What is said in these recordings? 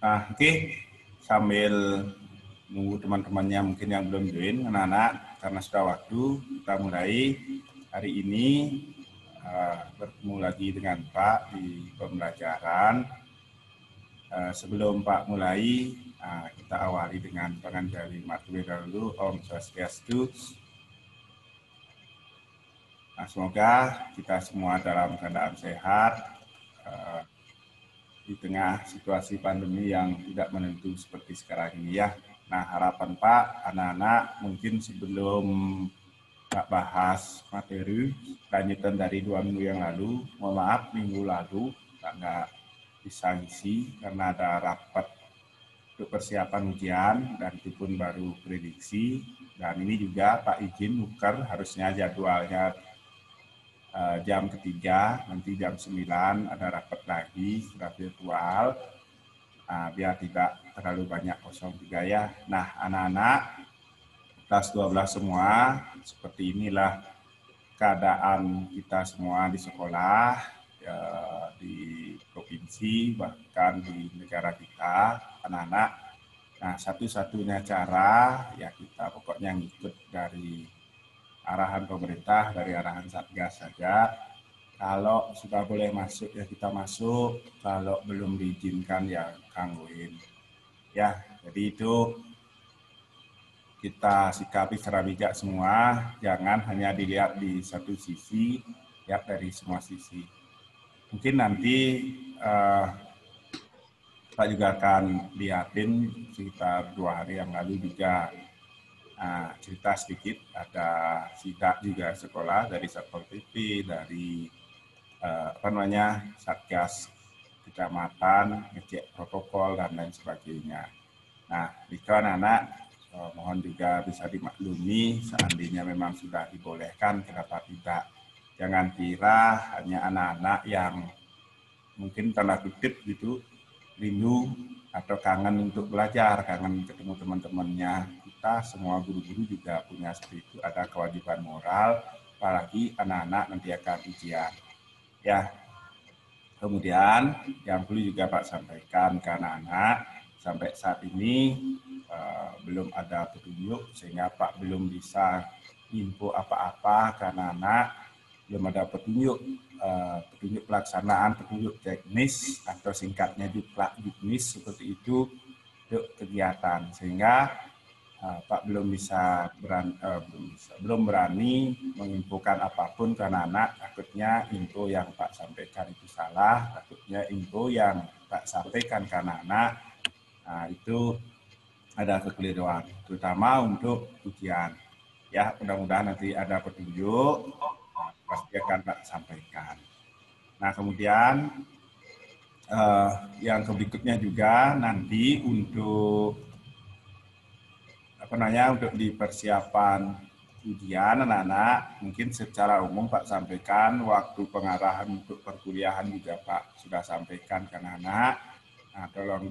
Oke, sambil nunggu teman-temannya mungkin yang belum join, anak-anak, karena sudah waktu, kita mulai hari ini bertemu lagi dengan Pak di pembelajaran. Sebelum Pak mulai, kita awali dengan pengantar kalimat terlebih dahulu. Om Swastiastu. Semoga kita semua dalam keadaan sehat di tengah situasi pandemi yang tidak menentu seperti sekarang ini ya. Nah, harapan Pak, anak-anak mungkin sebelum Pak bahas materi lanjutan dari 2 minggu yang lalu, mohon maaf minggu lalu Pak nggak bisa ngisi karena ada rapat untuk persiapan ujian dan itu pun baru prediksi. Dan ini juga Pak izin nuker, harusnya jadwalnya jam ketiga, nanti jam 9 ada rapat lagi secara virtual, biar tidak terlalu banyak kosong juga ya. Nah, anak-anak kelas 12 semua, seperti inilah keadaan kita semua di sekolah, di provinsi, bahkan di negara kita, anak-anak. Nah, satu-satunya cara ya kita pokoknya ngikut dari arahan pemerintah, dari arahan Satgas saja. Kalau sudah boleh masuk ya kita masuk, kalau belum diizinkan ya gangguin. Ya, jadi itu kita sikapi secara bijak semua, jangan hanya dilihat di satu sisi, ya dari semua sisi. Mungkin nanti kita juga akan lihatin sekitar 2 hari yang lalu juga cerita sedikit, ada sidak juga sekolah dari Satpol PP, dari Satgas Kecamatan, ngecek protokol dan lain sebagainya. Nah, itu anak-anak mohon juga bisa dimaklumi, seandainya memang sudah dibolehkan, kenapa tidak? Jangan kira hanya anak-anak yang mungkin tanda kutip gitu, rindu atau kangen untuk belajar, kangen ketemu teman-temannya. Kita semua guru-guru juga punya seperti itu, ada kewajiban moral, apalagi anak-anak nanti akan ujian. Ya, kemudian yang perlu juga Pak sampaikan ke anak-anak, sampai saat ini belum ada petunjuk, sehingga Pak belum bisa info apa-apa ke anak-anak, belum ada petunjuk pelaksanaan, petunjuk teknis atau singkatnya juknis seperti itu untuk kegiatan, sehingga Pak belum berani menginfokan apapun ke anak-anak. Takutnya info yang Pak sampaikan itu salah, takutnya info yang Pak sampaikan ke anak-anak itu ada kekeliruan, terutama untuk ujian. Ya, mudah-mudahan nanti ada petunjuk, pasti akan Pak sampaikan. Nah, kemudian yang berikutnya juga nanti untuk untuk di persiapan ujian anak-anak, mungkin secara umum Pak sampaikan, waktu pengarahan untuk perkuliahan juga Pak sudah sampaikan ke anak-anak. Nah, tolong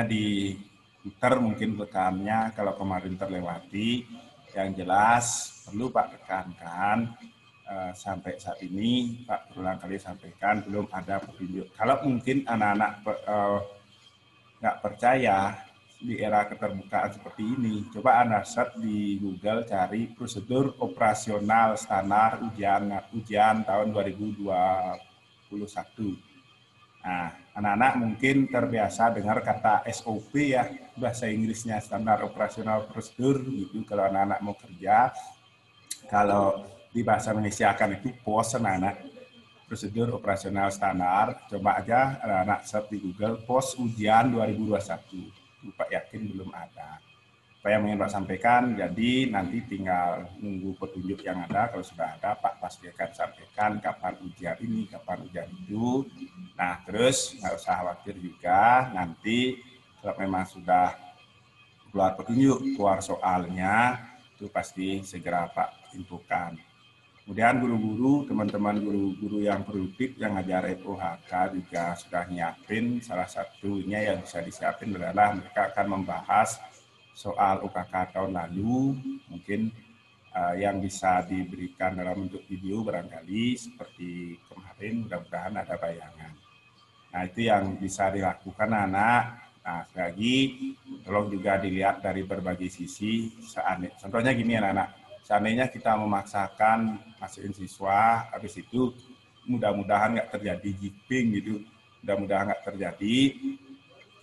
diputar mungkin tekannya kalau kemarin terlewati. Yang jelas perlu Pak tekankan, sampai saat ini Pak berulang kali sampaikan belum ada petunjuk. Kalau mungkin anak-anak nggak percaya di era keterbukaan seperti ini, coba Anda search di Google, cari prosedur operasional standar ujian tahun 2021. Nah, anak-anak mungkin terbiasa dengar kata SOP ya, bahasa Inggrisnya standar operasional prosedur gitu kalau anak-anak mau kerja. Kalau di bahasa Indonesia akan itu POS, anak-anak, prosedur operasional standar. Coba aja anak-anak search di Google POS ujian 2021. Pak yakin belum ada. Apa yang ingin Pak sampaikan, jadi nanti tinggal nunggu petunjuk yang ada. Kalau sudah ada, Pak pasti akan sampaikan kapan ujian ini, kapan ujian itu. Nah, terus nggak usah khawatir juga, nanti kalau memang sudah keluar petunjuk, keluar soalnya, itu pasti segera Pak infokan. Kemudian guru-guru, teman-teman guru-guru yang produktif yang ngajar FOHK juga sudah nyiapin. Salah satunya yang bisa disiapin adalah mereka akan membahas soal UKK tahun lalu, mungkin yang bisa diberikan dalam bentuk video barangkali seperti kemarin, mudah-mudahan ada bayangan. Nah, itu yang bisa dilakukan anak. Nah, sekali lagi, tolong juga dilihat dari berbagai sisi. Contohnya gini anak-anak, seandainya kita memaksakan masukin siswa, habis itu mudah-mudahan nggak terjadi jipping gitu, mudah-mudahan nggak terjadi,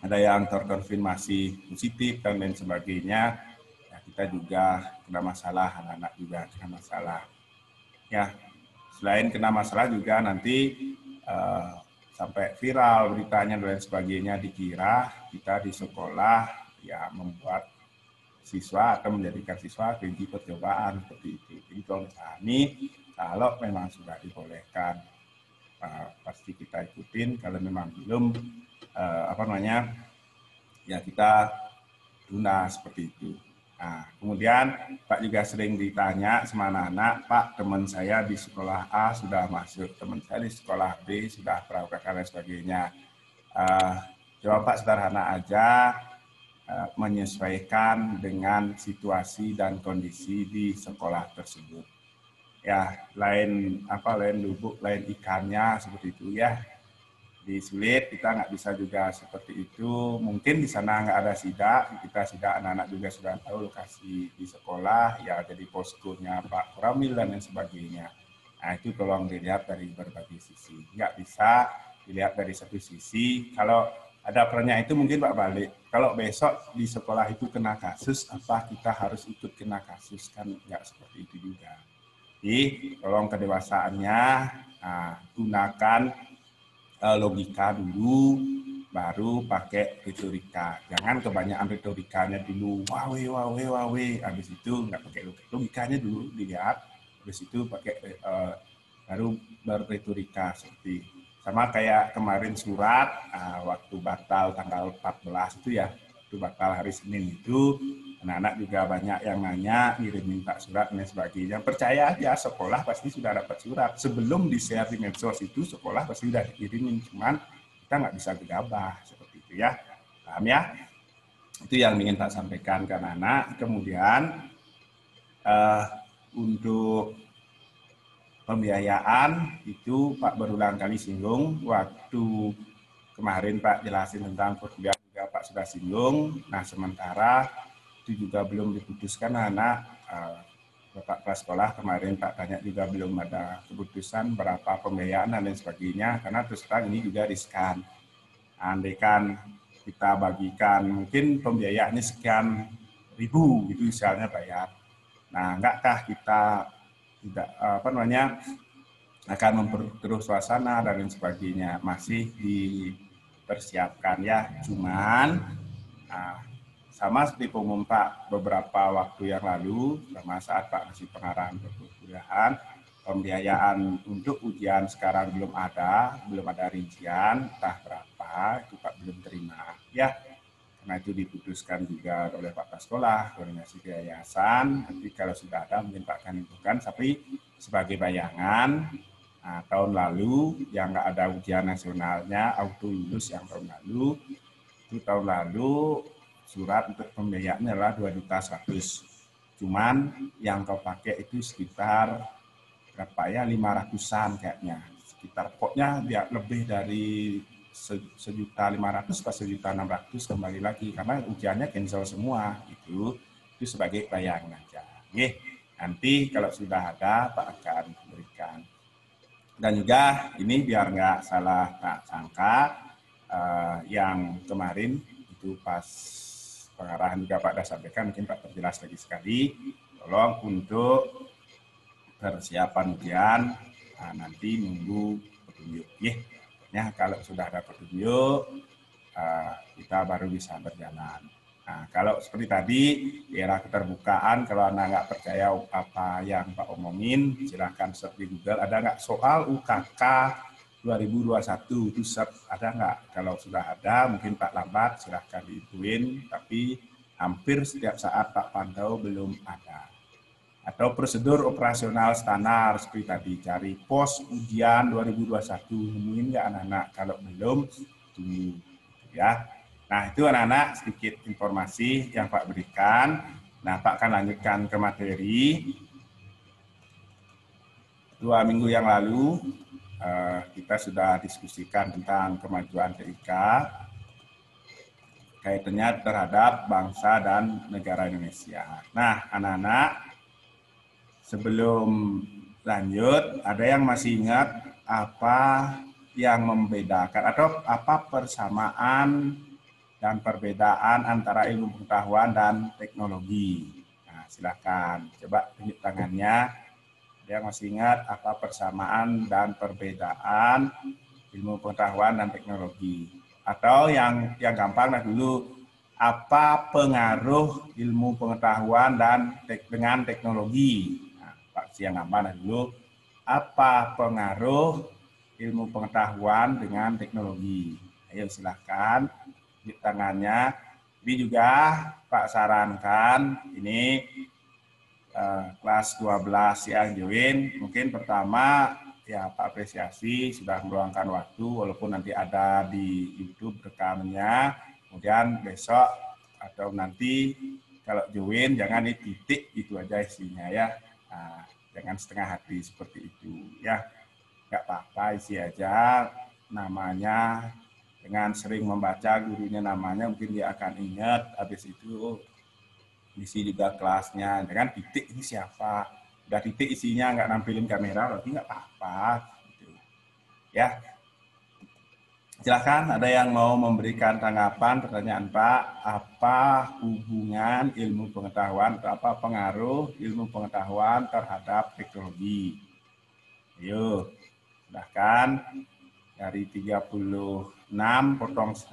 ada yang terkonfirmasi positif dan lain sebagainya, ya kita juga kena masalah, anak-anak juga kena masalah. Ya, selain kena masalah juga nanti sampai viral beritanya dan lain sebagainya, dikira kita di sekolah ya membuat siswa atau menjadikan siswa keji percobaan seperti itu. Jadi tolong dipahami, kalau memang sudah dibolehkan pasti kita ikutin, kalau memang belum ya kita tunda seperti itu. Nah, kemudian Pak juga sering ditanya sama anak-anak, Pak, teman saya di sekolah A sudah masuk, teman saya di sekolah B sudah pramuka dan sebagainya. Coba Pak sederhana aja, menyesuaikan dengan situasi dan kondisi di sekolah tersebut. Ya, lain lubuk, lain ikannya seperti itu ya. Di sulit kita nggak bisa juga seperti itu, mungkin di sana nggak ada sidak, kita sidak, anak-anak juga sudah tahu lokasi di sekolah ya, jadi poskonya Pak Koramil dan lain sebagainya. Nah, itu tolong dilihat dari berbagai sisi, nggak bisa dilihat dari satu sisi. Kalau ada perannya itu mungkin Pak balik, kalau besok di sekolah itu kena kasus, apa kita harus ikut kena kasus, kan nggak seperti itu juga. Jadi tolong kedewasaannya, gunakan logika dulu, baru pakai retorika. Jangan kebanyakan retorikanya dulu, wawe, habis itu nggak pakai logikanya dulu, dilihat, habis itu pakai baru berretorika. Seperti sama kayak kemarin surat, waktu batal tanggal 14 itu ya, itu batal hari Senin itu, anak-anak juga banyak yang nanya, ngirim minta surat dan sebagainya. Percaya aja, sekolah pasti sudah dapat surat. Sebelum di-share di medsos itu, sekolah pasti sudah dikirimin. Cuman kita nggak bisa gegabah seperti itu ya. Paham ya? Itu yang ingin Pak sampaikan ke anak-anak. Kemudian untuk pembiayaan itu Pak berulang kali singgung. Waktu kemarin Pak jelasin tentang perkuliahan juga Pak sudah singgung. Nah, sementara itu juga belum diputuskan anak. Bapak Kepala Sekolah kemarin Pak tanya juga belum ada keputusan berapa pembiayaan dan lain sebagainya, karena terus terang ini juga riskan. Andaikan kita bagikan mungkin pembiayaannya sekian ribu gitu misalnya bayar. Nah, enggaklah kita tidak akan memperkeruh suasana dan lain sebagainya, masih dipersiapkan ya. Cuman sama seperti pengumuman Pak beberapa waktu yang lalu, sama saat Pak kasih pengarahan perkuliahan, pembiayaan untuk ujian sekarang belum ada rincian, entah berapa, itu Pak belum terima. Ya, karena itu diputuskan juga oleh Pak Kepala Sekolah, koordinasi yayasan, nanti kalau sudah ada mungkin Pak akan tentukan, tapi sebagai bayangan, tahun lalu yang nggak ada ujian nasionalnya, auto lulus yang tahun lalu, itu tahun lalu, surat untuk pembiayaannya adalah 2.100.000. Cuman yang kau pakai itu sekitar berapa ya, 500-an kayaknya. Sekitar pokoknya dia lebih dari 1.500.000 ke 1.600.000 kembali lagi karena ujiannya cancel semua itu sebagai bayangan aja. Oke, nanti kalau sudah ada Pak akan berikan. Dan juga ini biar nggak salah tak sangka, yang kemarin itu pas pengarahan juga Pak sudah sampaikan, mungkin Pak perjelas lagi sekali, tolong untuk persiapan ujian nanti nunggu petunjuk. Ya, kalau sudah ada petunjuk, kita baru bisa berjalan. Nah, kalau seperti tadi, di era keterbukaan, kalau Anda nggak percaya apa yang Pak omongin, silahkan search di Google, ada nggak soal UKK 2021 itu ada nggak? Kalau sudah ada, mungkin Pak lambat, silahkan diituin, tapi hampir setiap saat Pak pantau belum ada. Atau prosedur operasional standar seperti tadi, cari pos ujian 2021, nemuin nggak anak-anak? Kalau belum, tunggu ya. Nah, itu anak-anak sedikit informasi yang Pak berikan. Nah, Pak akan lanjutkan ke materi. 2 minggu yang lalu, kita sudah diskusikan tentang kemajuan TIK, kaitannya terhadap bangsa dan negara Indonesia. Nah, anak-anak, sebelum lanjut, ada yang masih ingat apa yang membedakan atau apa persamaan dan perbedaan antara ilmu pengetahuan dan teknologi? Nah, silakan coba tunjuk tangannya. Ada yang masih ingat apa persamaan dan perbedaan ilmu pengetahuan dan teknologi? Atau yang gampang lah dulu, apa pengaruh ilmu pengetahuan dan dengan teknologi? Nah, Pak, yang gampang lah dulu, apa pengaruh ilmu pengetahuan dengan teknologi? Ayo silahkan di tangannya. Ini juga Pak sarankan, ini kelas 12 yang join, mungkin pertama ya Pak apresiasi sudah meluangkan waktu, walaupun nanti ada di YouTube rekamannya, kemudian besok atau nanti kalau join jangan di titik itu aja isinya ya, nah, jangan setengah hati seperti itu ya, nggak apa-apa isi aja namanya, dengan sering membaca gurunya namanya mungkin dia akan ingat, habis itu isi juga kelasnya, dengan titik ini siapa, udah titik isinya nggak nampilin kamera berarti nggak apa-apa gitu. Ya, silakan ada yang mau memberikan tanggapan, pertanyaan Pak, apa hubungan ilmu pengetahuan atau apa pengaruh ilmu pengetahuan terhadap teknologi? Ayo, silahkan. Dari 36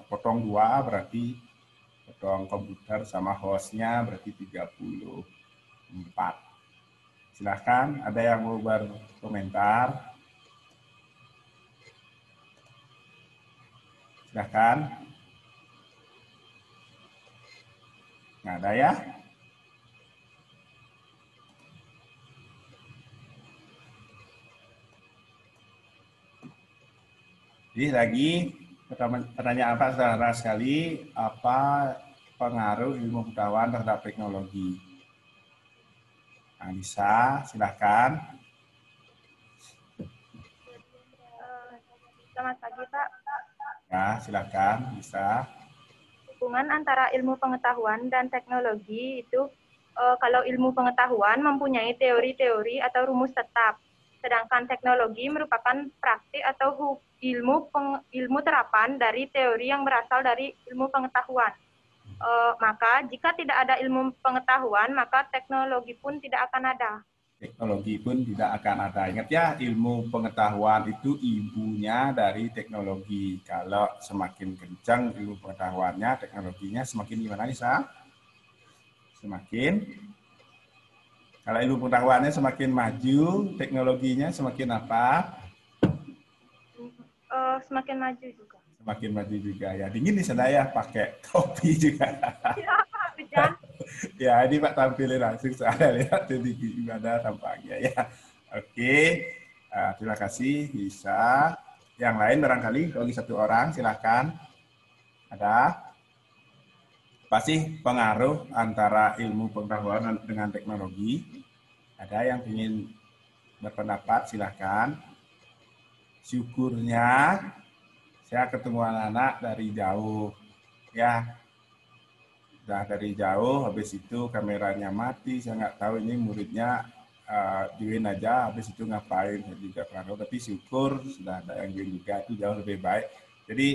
potong 2 berarti potong komputer sama hostnya berarti 34. Silahkan, ada yang mau berkomentar? Silahkan. Nggak ada ya? Jadi lagi pertanyaan Pak saudara sekali, apa pengaruh ilmu pengetahuan terhadap teknologi? Nah, bisa, silahkan. Selamat pagi, Pak. Ya, silahkan, bisa. Hubungan antara ilmu pengetahuan dan teknologi itu, kalau ilmu pengetahuan mempunyai teori-teori atau rumus tetap, sedangkan teknologi merupakan praktik atau ilmu terapan dari teori yang berasal dari ilmu pengetahuan. Maka jika tidak ada ilmu pengetahuan, maka teknologi pun tidak akan ada. Teknologi pun tidak akan ada. Ingat ya, ilmu pengetahuan itu ibunya dari teknologi. Kalau semakin kencang ilmu pengetahuannya, teknologinya semakin gimana nih, Sa? Semakin. Kalau ilmu pengetahuannya semakin maju, teknologinya semakin apa? Semakin maju juga. Semakin maju juga ya. Dingin di sana ya, pakai topi juga. Ya, Pak, hujan. Ya, ini Pak tampilin langsung, saya lihat di gimana tampaknya ya. Oke, terima kasih. Bisa. Yang lain barangkali, bagi satu orang, silahkan. Ada? Apa sih pengaruh antara ilmu pengetahuan dengan teknologi? Ada yang ingin berpendapat, silahkan. Syukurnya, saya ketemu anak-anak dari jauh. Ya, udah dari jauh, habis itu kameranya mati, saya nggak tahu ini muridnya join aja, habis itu ngapain, saya juga kurang tahu, tapi syukur sudah ada yang join juga, itu jauh lebih baik. Jadi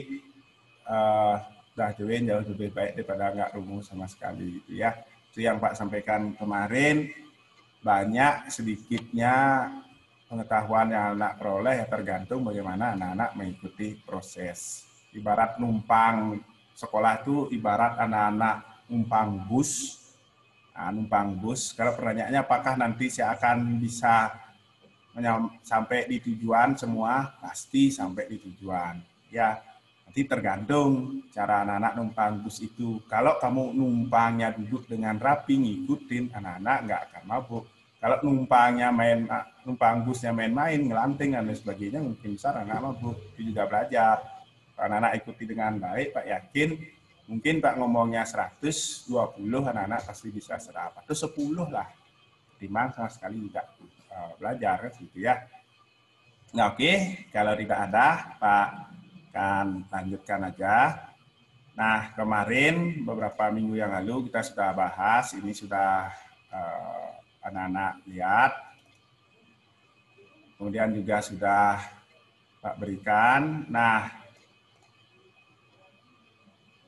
udah join jauh lebih baik daripada nggak rumus sama sekali gitu ya. Itu yang Pak sampaikan kemarin, banyak sedikitnya pengetahuan yang anak peroleh ya tergantung bagaimana anak-anak mengikuti proses. Ibarat numpang sekolah itu ibarat anak-anak numpang bus. Nah, numpang bus, kalau pertanyaannya apakah nanti saya akan bisa sampai di tujuan semua, pasti sampai di tujuan. Ya, nanti tergantung cara anak-anak numpang bus itu. Kalau kamu numpangnya duduk dengan rapi, ngikutin, anak-anak nggak akan mabuk. Kalau numpang busnya main-main, ngelanting dan lain sebagainya, mungkin besar anak mabuk. Itu juga belajar. Anak-anak ikuti dengan baik, Pak yakin mungkin Pak ngomongnya 120, anak-anak pasti bisa serap. Atau 10 lah. Timbang sama sekali juga belajar kan gitu ya. Nah, oke, kalau tidak ada, Pak akan lanjutkan aja. Nah, kemarin beberapa minggu yang lalu kita sudah bahas, ini sudah anak-anak lihat, kemudian juga sudah Pak berikan. Nah,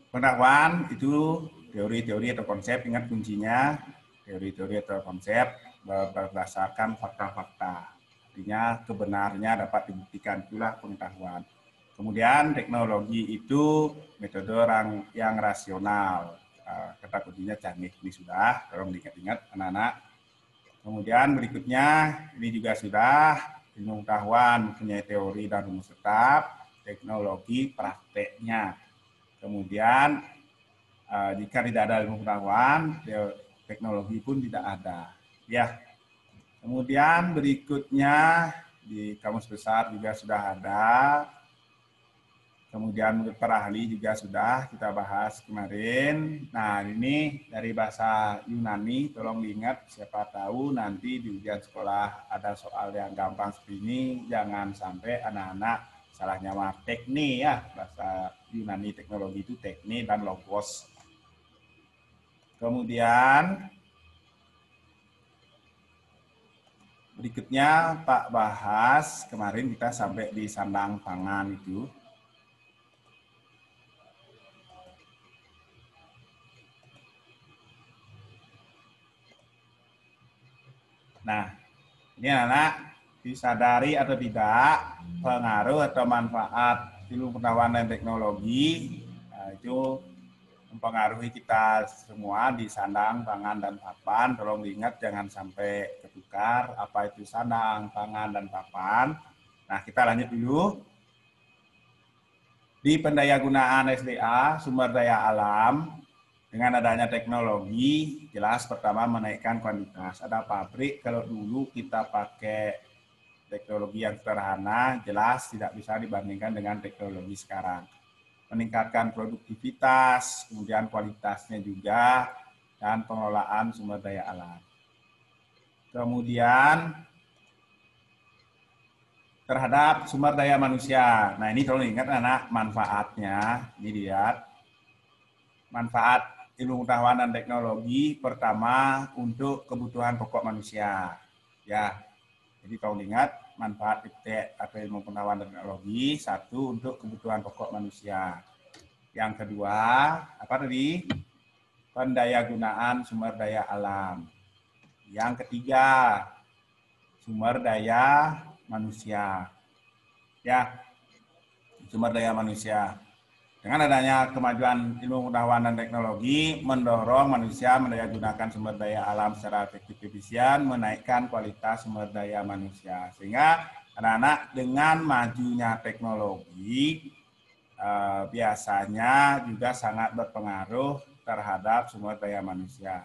pengetahuan itu teori-teori atau konsep, ingat kuncinya, teori-teori atau konsep berdasarkan fakta-fakta. Artinya kebenarnya dapat dibuktikan, itulah pengetahuan. Kemudian teknologi itu metode yang rasional. Kata kuncinya canggih, ini sudah, tolong diingat-ingat anak-anak. Kemudian berikutnya, ini juga sudah, ilmu pengetahuan mempunyai teori dan rumus tetap, teknologi prakteknya. Kemudian jika tidak ada ilmu pengetahuan, teknologi pun tidak ada. Ya. Kemudian berikutnya di kamus besar juga sudah ada. Kemudian menurut para ahli juga sudah kita bahas kemarin. Nah, ini dari bahasa Yunani, tolong diingat, siapa tahu nanti di ujian sekolah ada soal yang gampang seperti ini, jangan sampai anak-anak salah nyamar teknik ya, bahasa Yunani teknologi itu teknik dan logos. Kemudian berikutnya Pak bahas, kemarin kita sampai di sandang pangan itu. Nah, ini anak disadari atau tidak pengaruh atau manfaat ilmu pengetahuan dan teknologi itu mempengaruhi kita semua di sandang, pangan, dan papan. Tolong diingat jangan sampai ketukar apa itu sandang, pangan, dan papan. Nah, kita lanjut dulu. Di pendayagunaan SDA, sumber daya alam, dengan adanya teknologi, jelas pertama menaikkan kuantitas. Ada pabrik, kalau dulu kita pakai teknologi yang sederhana, jelas tidak bisa dibandingkan dengan teknologi sekarang. Meningkatkan produktivitas, kemudian kualitasnya juga, dan pengelolaan sumber daya alam. Kemudian terhadap sumber daya manusia. Nah, ini tolong ingat anak, manfaatnya. Ini lihat. Manfaat ilmu pengetahuan dan teknologi pertama untuk kebutuhan pokok manusia. Ya, jadi tolong ingat manfaat IPTEK atau ilmu pengetahuan dan teknologi satu untuk kebutuhan pokok manusia. Yang kedua, apa tadi? Pendayagunaan sumber daya alam. Yang ketiga, sumber daya manusia. Ya, sumber daya manusia. Dengan adanya kemajuan ilmu pengetahuan dan teknologi, mendorong manusia mendayagunakan sumber daya alam secara efektif efisien, menaikkan kualitas sumber daya manusia. Sehingga anak-anak dengan majunya teknologi, biasanya juga sangat berpengaruh terhadap sumber daya manusia.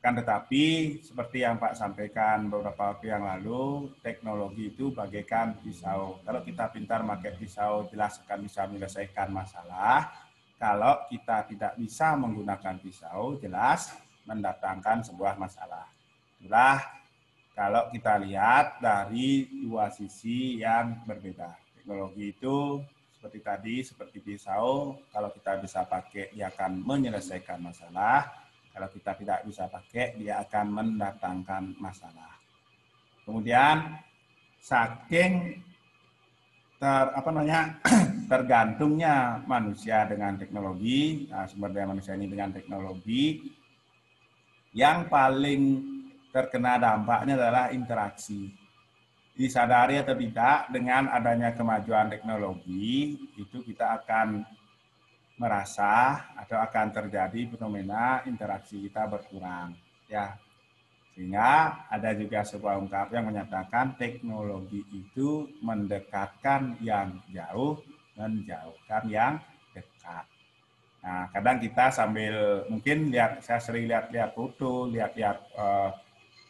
Kan tetapi seperti yang Pak sampaikan beberapa waktu yang lalu, teknologi itu bagaikan pisau. Kalau kita pintar pakai pisau, jelas akan bisa menyelesaikan masalah. Kalau kita tidak bisa menggunakan pisau, jelas mendatangkan sebuah masalah. Itulah kalau kita lihat dari dua sisi yang berbeda. Teknologi itu seperti tadi, seperti pisau, kalau kita bisa pakai, dia akan menyelesaikan masalah. Kalau kita tidak bisa pakai, dia akan mendatangkan masalah. Kemudian saking tergantungnya manusia dengan teknologi, sumber daya manusia ini dengan teknologi, yang paling terkena dampaknya adalah interaksi. Disadari atau tidak, dengan adanya kemajuan teknologi, itu kita akan merasa atau akan terjadi fenomena interaksi kita berkurang, ya. Sehingga ada juga sebuah ungkapan yang menyatakan teknologi itu mendekatkan yang jauh, menjauhkan yang dekat. Nah, kadang kita sambil mungkin saya sering lihat foto, lihat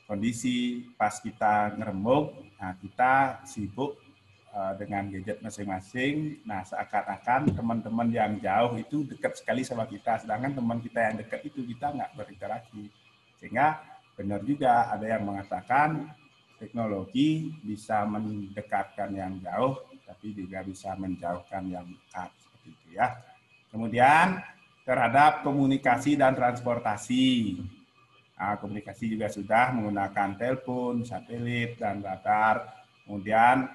kondisi pas kita ngerembug, nah kita sibuk dengan gadget masing-masing. Nah, seakan-akan teman-teman yang jauh itu dekat sekali sama kita, sedangkan teman kita yang dekat itu kita nggak berinteraksi. Sehingga benar juga ada yang mengatakan teknologi bisa mendekatkan yang jauh, tapi juga bisa menjauhkan yang dekat, seperti itu ya. Kemudian terhadap komunikasi dan transportasi. Nah, komunikasi juga sudah menggunakan telepon, satelit, dan radar. Kemudian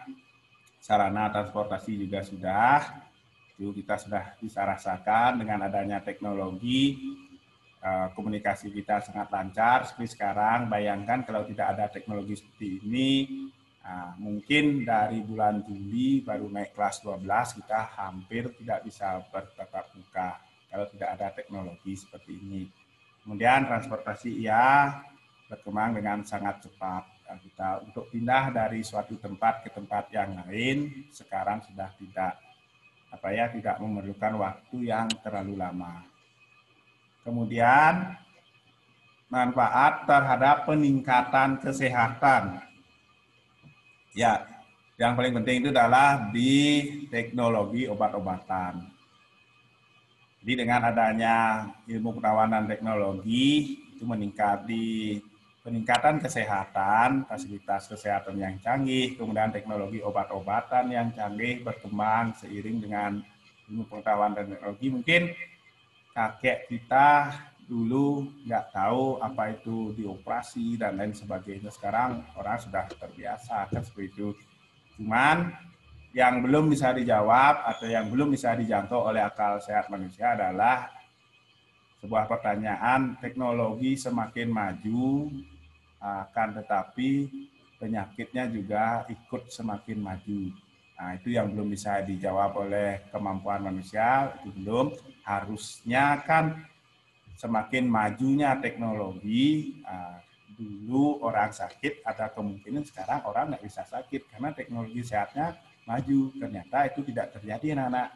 sarana transportasi juga sudah. Itu kita sudah bisa rasakan dengan adanya teknologi, komunikasi kita sangat lancar seperti sekarang. Bayangkan kalau tidak ada teknologi seperti ini, mungkin dari bulan Juli baru naik kelas 12 kita hampir tidak bisa bertatap muka kalau tidak ada teknologi seperti ini. Kemudian transportasi ya berkembang dengan sangat cepat. Kita untuk pindah dari suatu tempat ke tempat yang lain sekarang sudah tidak memerlukan waktu yang terlalu lama. Kemudian manfaat terhadap peningkatan kesehatan. Ya, yang paling penting itu adalah di teknologi obat-obatan. Jadi dengan adanya ilmu pengetahuan dan teknologi itu peningkatan kesehatan, fasilitas kesehatan yang canggih, kemudian teknologi obat-obatan yang canggih berkembang seiring dengan ilmu pengetahuan dan teknologi. Mungkin kakek kita dulu nggak tahu apa itu dioperasi dan lain sebagainya. Sekarang orang sudah terbiasa kan seperti itu. Cuman yang belum bisa dijawab atau yang belum bisa dijangkau oleh akal sehat manusia adalah sebuah pertanyaan, teknologi semakin maju, akan tetapi penyakitnya juga ikut semakin maju. Nah, itu yang belum bisa dijawab oleh kemampuan manusia, itu belum. Harusnya kan semakin majunya teknologi, dulu orang sakit, ada kemungkinan sekarang orang nggak bisa sakit karena teknologi sehatnya maju. Ternyata itu tidak terjadi, anak-anak.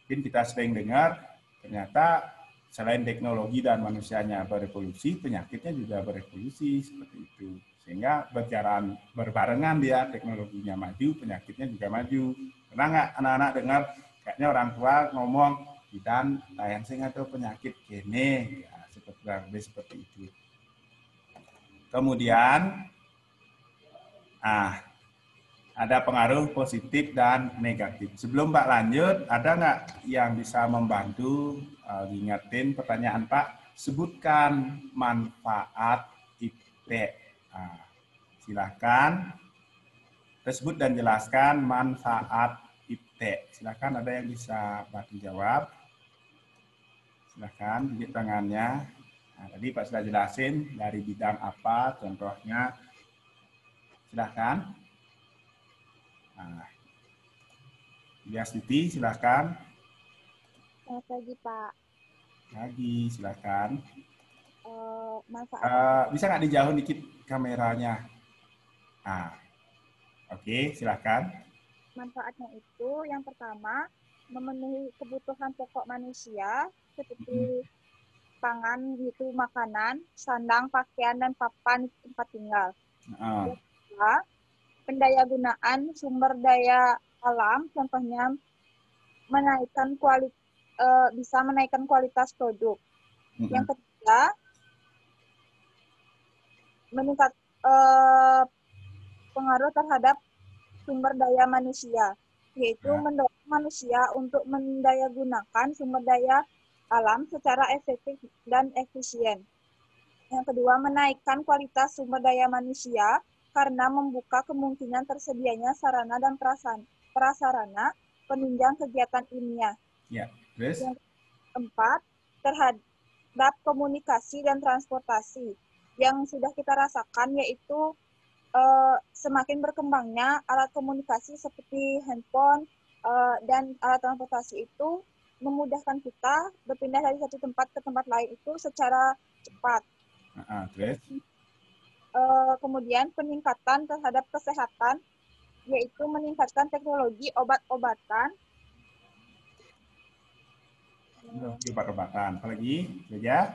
Mungkin kita sering dengar, ternyata selain teknologi dan manusianya berevolusi, penyakitnya juga berevolusi, seperti itu. Sehingga berbarengan dia, teknologinya maju, penyakitnya juga maju. Pernah nggak anak-anak dengar, kayaknya orang tua ngomong, dan layansing atau penyakit gene, ya, seperti itu. Kemudian, ada pengaruh positif dan negatif. Sebelum Pak lanjut, ada nggak yang bisa membantu ngingetin pertanyaan Pak? Sebutkan manfaat IPTEK. Silakan. Tersebut dan jelaskan manfaat IPTEK. Silakan, ada yang bisa bantu jawab. Silakan, tunjuk tangannya. Nah, tadi Pak sudah jelasin dari bidang apa, contohnya. Silakan. Siti, silakan. Selamat pagi, Pak. Pagi, silakan. Manfaat bisa nggak dijauh dikit kameranya? Oke, silakan. Manfaatnya itu yang pertama, memenuhi kebutuhan pokok manusia seperti pangan, gitu, makanan, sandang, pakaian, dan papan tempat tinggal. Yang kedua, pendayagunaan sumber daya alam, contohnya bisa menaikkan kualitas produk. Yang ketiga, meningkat pengaruh terhadap sumber daya manusia, yaitu mendorong manusia untuk mendayagunakan sumber daya alam secara efektif dan efisien. Yang kedua, menaikkan kualitas sumber daya manusia karena membuka kemungkinan tersedianya sarana dan prasarana penunjang kegiatan ilmiah. Yang keempat, terhadap komunikasi dan transportasi yang sudah kita rasakan, yaitu semakin berkembangnya alat komunikasi seperti handphone dan alat transportasi itu memudahkan kita berpindah dari satu tempat ke tempat lain itu secara cepat. Kemudian peningkatan terhadap kesehatan, yaitu meningkatkan teknologi obat-obatan. Apalagi saja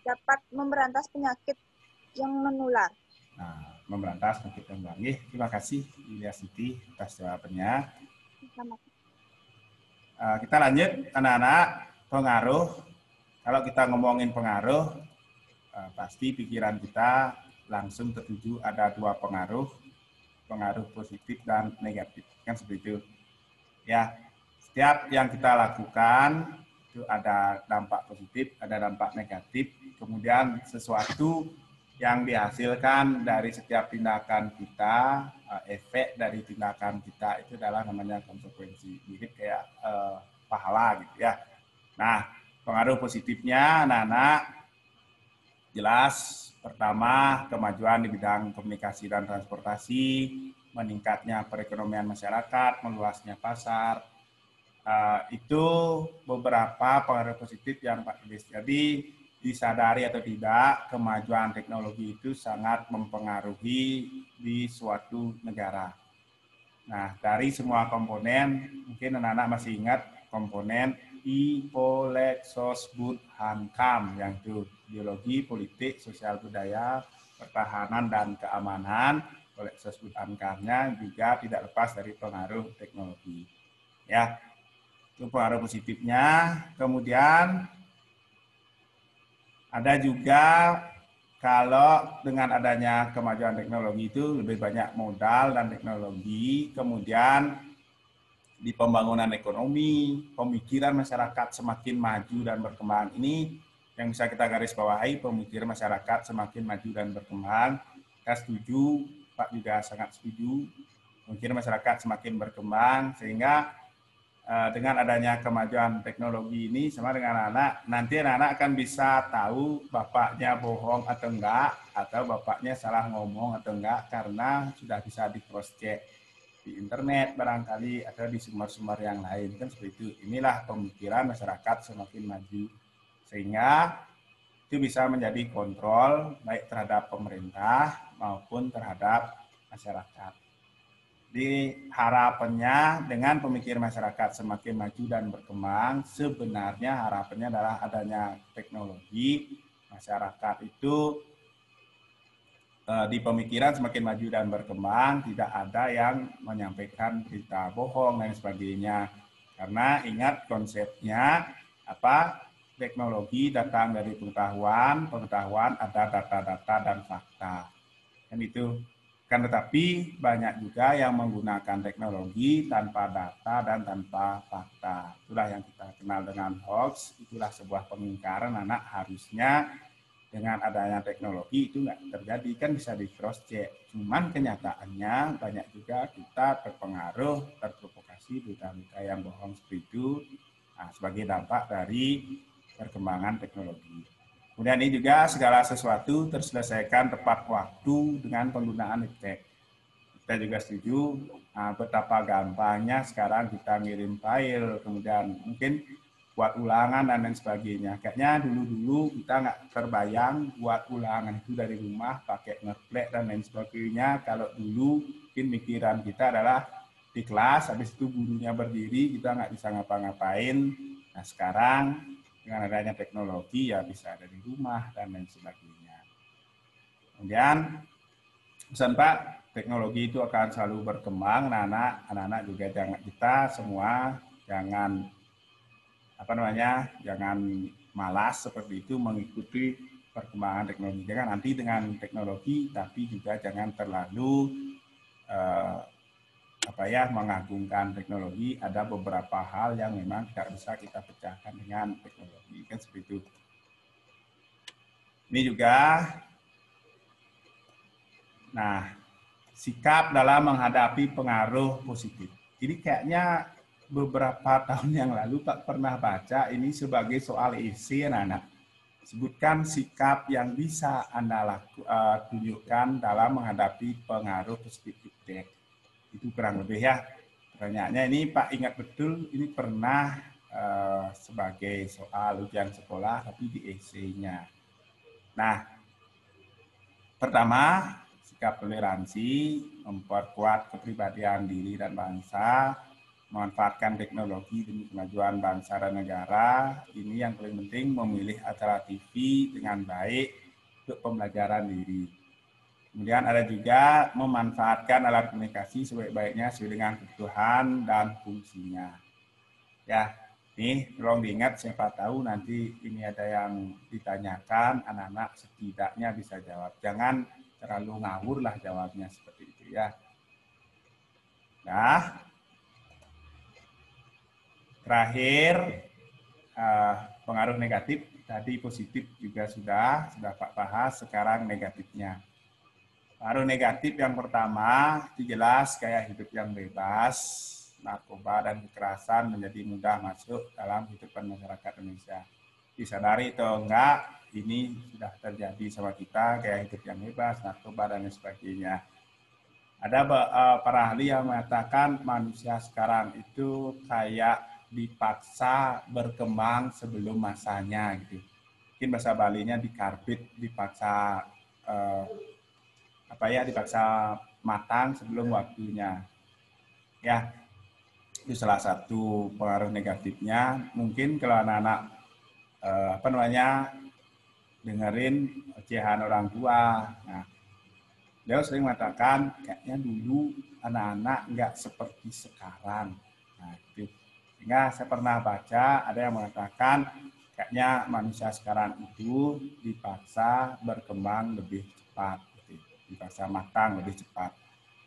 dapat memberantas penyakit yang menular. Memberantas penyakit yang menular. Terima kasih Yulia Siti atas jawabannya. Kita lanjut, anak-anak. Pengaruh. Kalau kita ngomongin pengaruh, pasti pikiran kita langsung tertuju ada dua pengaruh positif dan negatif. Kan seperti itu. Ya, setiap yang kita lakukan itu ada dampak positif, ada dampak negatif. Kemudian sesuatu yang dihasilkan dari setiap tindakan kita, efek dari tindakan kita itu adalah namanya konsekuensi. Mirip kayak pahala gitu ya. Nah, pengaruh positifnya anak-anak jelas. Pertama, kemajuan di bidang komunikasi dan transportasi, meningkatnya perekonomian masyarakat, meluasnya pasar. Itu beberapa pengaruh positif yang Pak Idris. Jadi disadari atau tidak, kemajuan teknologi itu sangat mempengaruhi di suatu negara. Nah, dari semua komponen, mungkin anak-anak masih ingat komponen IPOLEK SOSBUD HANKAM, yang itu biologi, politik, sosial budaya, pertahanan, dan keamanan. Oleh SOSBUD HANKAM-nya juga tidak lepas dari pengaruh teknologi. Ya, itu pengaruh positifnya. Kemudian ada juga kalau dengan adanya kemajuan teknologi itu lebih banyak modal dan teknologi, kemudian di pembangunan ekonomi, pemikiran masyarakat semakin maju dan berkembang. Ini yang bisa kita garis bawahi, pemikiran masyarakat semakin maju dan berkembang. Kita setuju, Pak juga sangat setuju, pemikiran masyarakat semakin berkembang, sehingga dengan adanya kemajuan teknologi ini sama dengan anak, nanti anak-anak akan bisa tahu bapaknya bohong atau enggak, atau bapaknya salah ngomong atau enggak, karena sudah bisa di cross check di internet barangkali atau di sumber-sumber yang lain. Kan seperti itu. Inilah pemikiran masyarakat semakin maju, sehingga itu bisa menjadi kontrol baik terhadap pemerintah maupun terhadap masyarakat. Di harapannya dengan pemikiran masyarakat semakin maju dan berkembang, sebenarnya harapannya adalah adanya teknologi, masyarakat itu di pemikiran semakin maju dan berkembang, tidak ada yang menyampaikan berita bohong dan sebagainya. Karena ingat konsepnya apa? Teknologi datang dari pengetahuan, pengetahuan ada data-data dan fakta. Dan itu. Kan tetapi banyak juga yang menggunakan teknologi tanpa data dan tanpa fakta. Itulah yang kita kenal dengan hoax. Itulah sebuah pengingkaran. Anak harusnya dengan adanya teknologi itu nggak terjadi, kan bisa di cross check. Cuman kenyataannya banyak juga kita terpengaruh, terprovokasi berita-berita yang bohong seperti itu, sebagai dampak dari perkembangan teknologi. Kemudian ini juga segala sesuatu terselesaikan tepat waktu dengan penggunaan iptek. Kita juga setuju betapa gampangnya sekarang kita ngirim file, kemudian mungkin buat ulangan dan lain sebagainya. Kayaknya dulu-dulu kita nggak terbayang buat ulangan itu dari rumah pakai ngeplek dan lain sebagainya. Kalau dulu mungkin pikiran kita adalah di kelas, habis itu gurunya berdiri, kita nggak bisa ngapa-ngapain. Nah sekarang dengan adanya teknologi ya bisa ada di rumah dan lain sebagainya. Kemudian pesan Pak, teknologi itu akan selalu berkembang. Anak-anak juga kita semua jangan jangan malas seperti itu mengikuti perkembangan teknologi. Jangan nanti dengan teknologi, tapi juga jangan terlalu mengagungkan teknologi. Ada beberapa hal yang memang tidak bisa kita pecahkan dengan teknologi, kan seperti itu. Ini juga, sikap dalam menghadapi pengaruh positif. Jadi kayaknya beberapa tahun yang lalu Pak pernah baca ini sebagai soal isi anak-anak. Sebutkan sikap yang bisa Anda tunjukkan dalam menghadapi pengaruh positif iptek. Itu kurang lebih ya. Pertanyaannya ini Pak ingat betul ini pernah sebagai soal ujian sekolah tapi di esainya. Nah, pertama sikap toleransi, memperkuat kepribadian diri dan bangsa, memanfaatkan teknologi demi kemajuan bangsa dan negara. Ini yang paling penting, memilih acara TV dengan baik untuk pembelajaran diri. Kemudian ada juga memanfaatkan alat komunikasi sebaik-baiknya sesuai dengan kebutuhan dan fungsinya. Ya, ini tolong diingat, siapa tahu nanti ini ada yang ditanyakan, anak-anak setidaknya bisa jawab. Jangan terlalu ngawur lah jawabnya seperti itu ya. Nah, terakhir pengaruh negatif tadi positif juga sudah Pak bahas, sekarang negatifnya. Pengaruh negatif yang pertama itu jelas gaya hidup yang bebas, narkoba dan kekerasan menjadi mudah masuk dalam kehidupan masyarakat Indonesia. Disadari atau enggak, ini sudah terjadi sama kita, gaya hidup yang bebas, narkoba dan lain sebagainya. Ada para ahli yang mengatakan manusia sekarang itu kayak dipaksa berkembang sebelum masanya gitu. Mungkin bahasa Balinya dikarbit, dipaksa dipaksa matang sebelum waktunya. Ya, itu salah satu pengaruh negatifnya. Mungkin kalau anak-anak dengerin ocehan orang tua. Nah, dia sering mengatakan kayaknya dulu anak-anak nggak seperti sekarang. Nah, itu. Sehingga saya pernah baca ada yang mengatakan kayaknya manusia sekarang itu dipaksa berkembang lebih cepat, gitu. Dipaksa matang lebih cepat.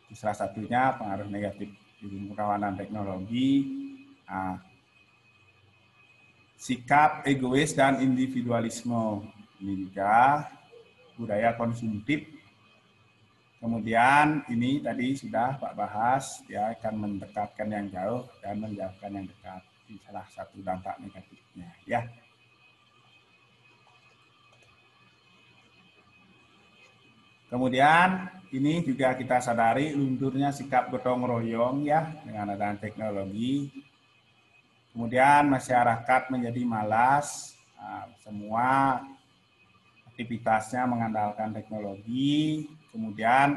Itu salah satunya pengaruh negatif ilmu pengetahuan teknologi. Nah, sikap egois dan individualisme ini juga budaya konsumtif. Kemudian ini tadi sudah Pak bahas, dia akan mendekatkan yang jauh dan menjauhkan yang dekat. Ini salah satu dampak negatifnya ya. Kemudian ini juga kita sadari lundurnya sikap gotong royong ya dengan adanya teknologi. Kemudian masyarakat menjadi malas, semua aktivitasnya mengandalkan teknologi. Kemudian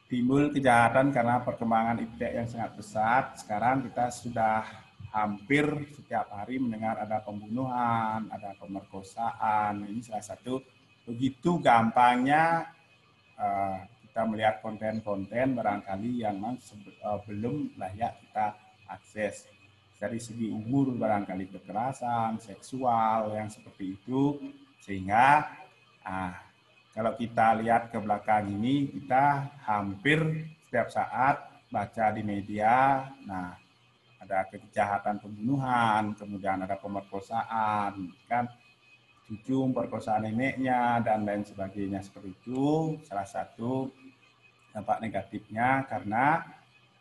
timbul kejahatan karena perkembangan iptek yang sangat pesat. Sekarang kita sudah hampir setiap hari mendengar ada pembunuhan, ada pemerkosaan. Ini salah satu begitu gampangnya kita melihat konten-konten barangkali yang belum layak kita akses. Dari segi umur barangkali kekerasan, seksual yang seperti itu, sehingga kalau kita lihat ke belakang ini, kita hampir setiap saat baca di media, nah ada kejahatan pembunuhan, kemudian ada pemerkosaan, kan, cucu perkosaan neneknya dan lain sebagainya seperti itu. Salah satu dampak negatifnya karena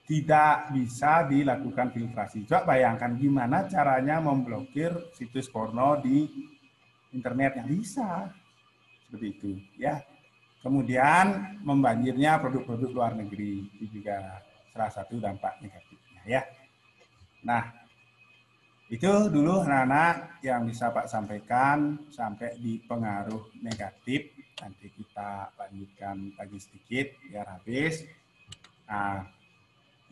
tidak bisa dilakukan filtrasi. Coba bayangkan gimana caranya memblokir situs porno di internet yang bisa seperti itu, ya. Kemudian membanjirnya produk-produk luar negeri itu juga salah satu dampak negatifnya, ya. Nah, itu dulu anak-anak yang bisa Pak sampaikan sampai di pengaruh negatif. Nanti kita lanjutkan lagi sedikit biar habis. Nah,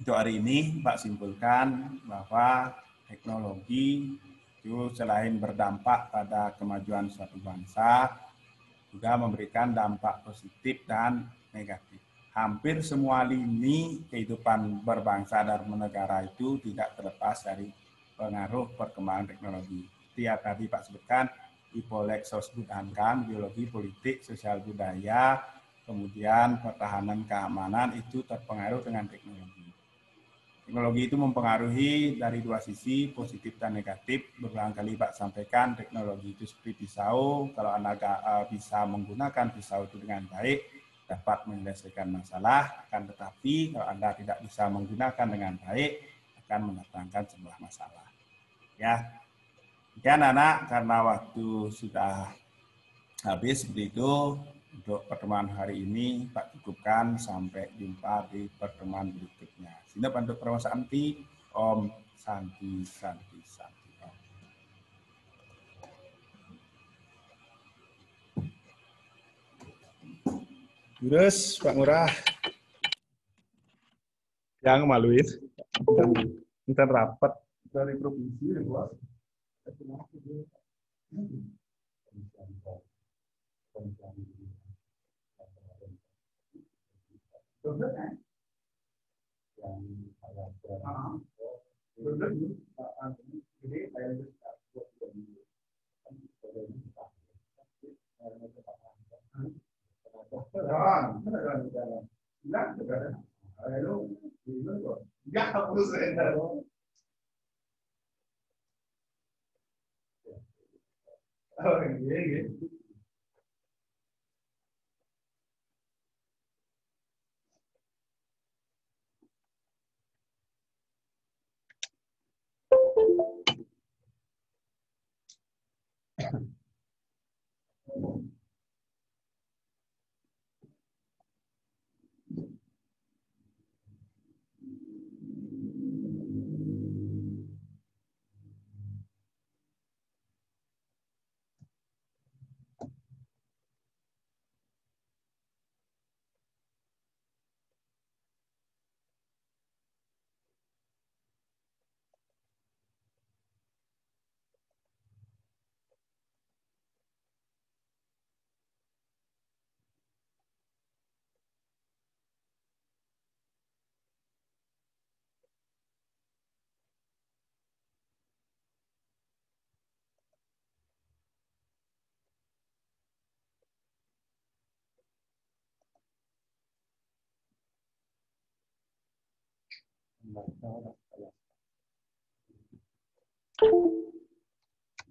untuk hari ini Pak simpulkan bahwa teknologi itu selain berdampak pada kemajuan suatu bangsa, juga memberikan dampak positif dan negatif. Hampir semua lini kehidupan berbangsa dan bernegara itu tidak terlepas dari pengaruh perkembangan teknologi. Yang tadi Pak sebutkan, Ipolek Sosbudangkan, biologi, politik, sosial budaya, kemudian pertahanan keamanan itu terpengaruh dengan teknologi. Teknologi itu mempengaruhi dari dua sisi, positif dan negatif. Berulang kali Pak sampaikan, teknologi itu seperti pisau. Kalau Anda bisa menggunakan pisau itu dengan baik, dapat menyelesaikan masalah. Akan tetapi, kalau Anda tidak bisa menggunakan dengan baik, akan mendatangkan sebuah masalah. Ya, demikian anak, karena waktu sudah habis seperti itu. Untuk pertemuan hari ini Pak cukupkan, sampai jumpa di pertemuan berikutnya. Sini untuk permasalahan Santi, Om Santi Santi Santi. Terus Pak Murah, yang maluin, kita rapat dari provinsi, Pak.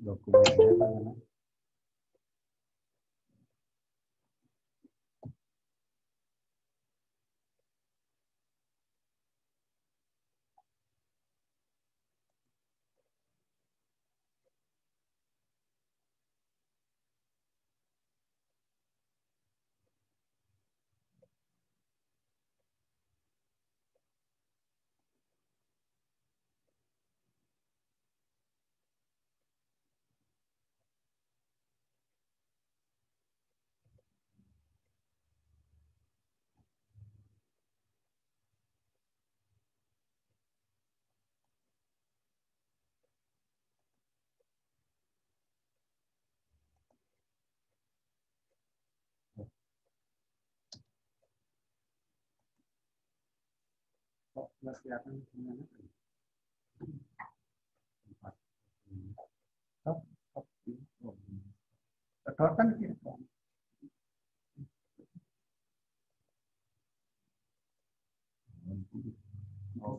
Dokumennya mana? Kok nggak kelihatan gimana? Stop, stop. Kan kita. Oh.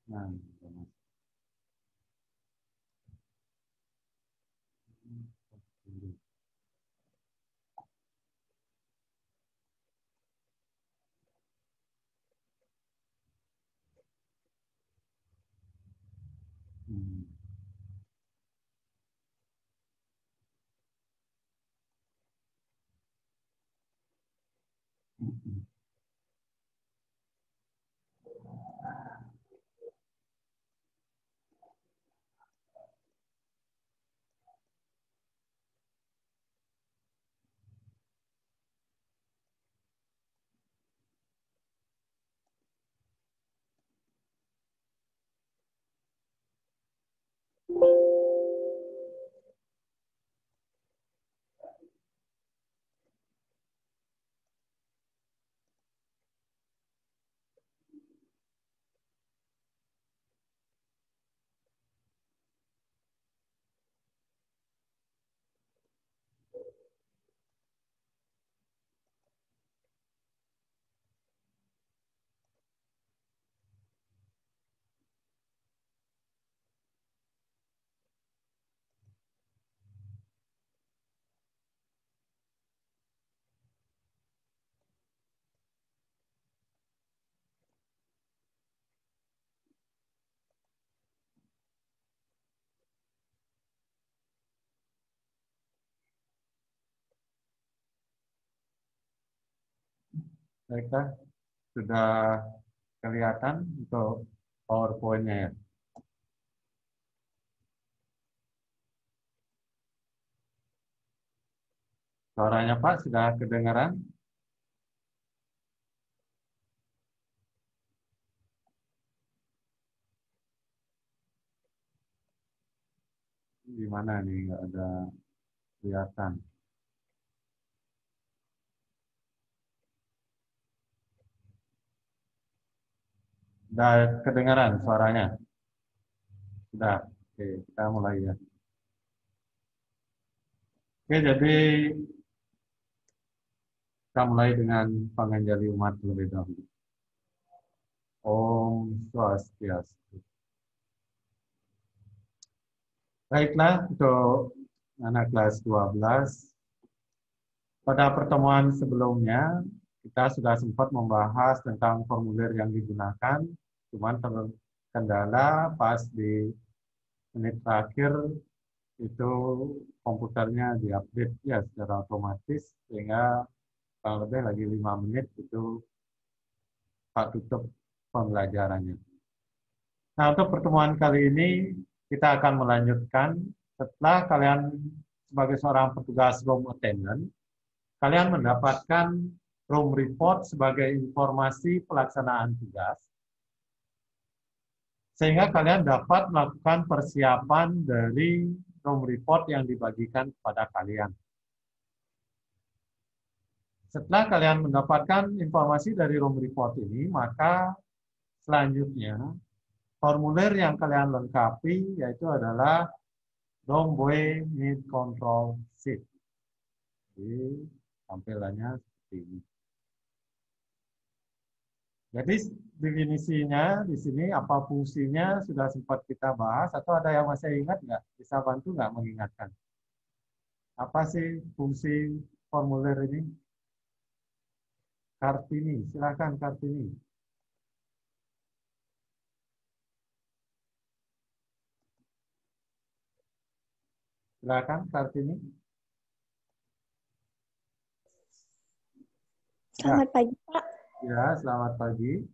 Nah, baiklah, sudah kelihatan untuk PowerPoint-nya ya. Suaranya Pak sudah kedengaran? Gimana nih, nggak ada kelihatan. Udah kedengaran suaranya? Sudah. Oke, kita mulai ya. Oke, jadi kita mulai dengan panganjali umat terlebih dahulu. Om Swastiastu. Baiklah, untuk anak kelas 12, pada pertemuan sebelumnya kita sudah sempat membahas tentang formulir yang digunakan, cuman terkendala pas di menit terakhir itu komputernya diupdate ya secara otomatis, sehingga kurang lebih lagi 5 menit itu Pak tutup pembelajarannya. Nah, untuk pertemuan kali ini kita akan melanjutkan setelah kalian sebagai seorang petugas room attendant, kalian mendapatkan room report sebagai informasi pelaksanaan tugas, sehingga kalian dapat melakukan persiapan dari room report yang dibagikan kepada kalian. Setelah kalian mendapatkan informasi dari room report ini, maka selanjutnya formulir yang kalian lengkapi yaitu adalah Romboy Need Control Sheet. Jadi tampilannya seperti ini. Jadi definisinya di sini apa fungsinya sudah sempat kita bahas, atau ada yang masih ingat nggak? Bisa bantu nggak mengingatkan? Apa sih fungsi formulir ini? Kartini, silakan Kartini. Silakan Kartini. Selamat pagi, Pak. Ya, selamat pagi.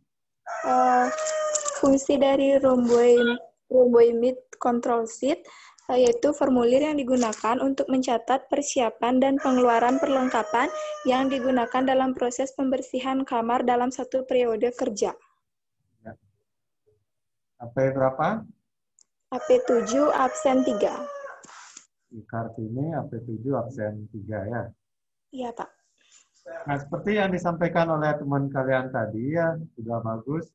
Fungsi dari Romboy Meet Control Sheet yaitu formulir yang digunakan untuk mencatat persiapan dan pengeluaran perlengkapan yang digunakan dalam proses pembersihan kamar dalam satu periode kerja. Ya. AP berapa? AP7 absen 3. Kartini AP7 absen 3 ya. Iya, Pak. Nah, seperti yang disampaikan oleh teman kalian tadi ya, sudah bagus.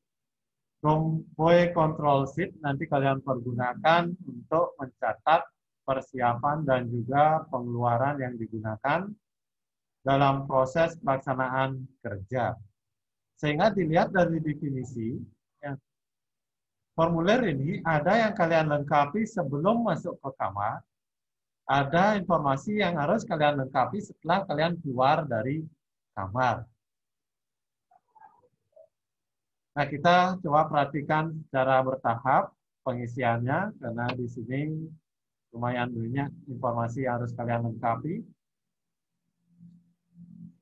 Romboy Control Sheet nanti kalian pergunakan untuk mencatat persiapan dan juga pengeluaran yang digunakan dalam proses pelaksanaan kerja. Sehingga dilihat dari definisi, ya, formulir ini ada yang kalian lengkapi sebelum masuk ke kamar, ada informasi yang harus kalian lengkapi setelah kalian keluar dari kamar. Nah, kita coba perhatikan secara bertahap pengisiannya, karena di sini lumayan banyak informasi yang harus kalian lengkapi.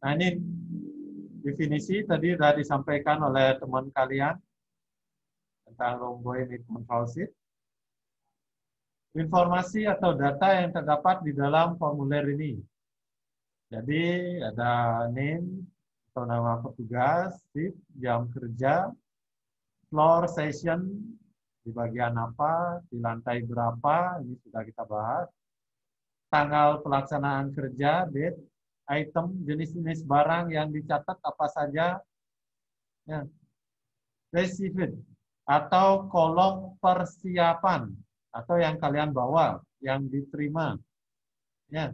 Nah, ini definisi tadi sudah disampaikan oleh teman kalian tentang Romboy Meet Control Sheet. Informasi atau data yang terdapat di dalam formulir ini. Jadi ada name atau nama petugas, shift, jam kerja, floor session, di bagian apa, di lantai berapa, ini sudah kita bahas. Tanggal pelaksanaan kerja, date, item, jenis-jenis barang yang dicatat apa saja. Ya. Received, atau kolom persiapan, atau yang kalian bawa, yang diterima. Ya.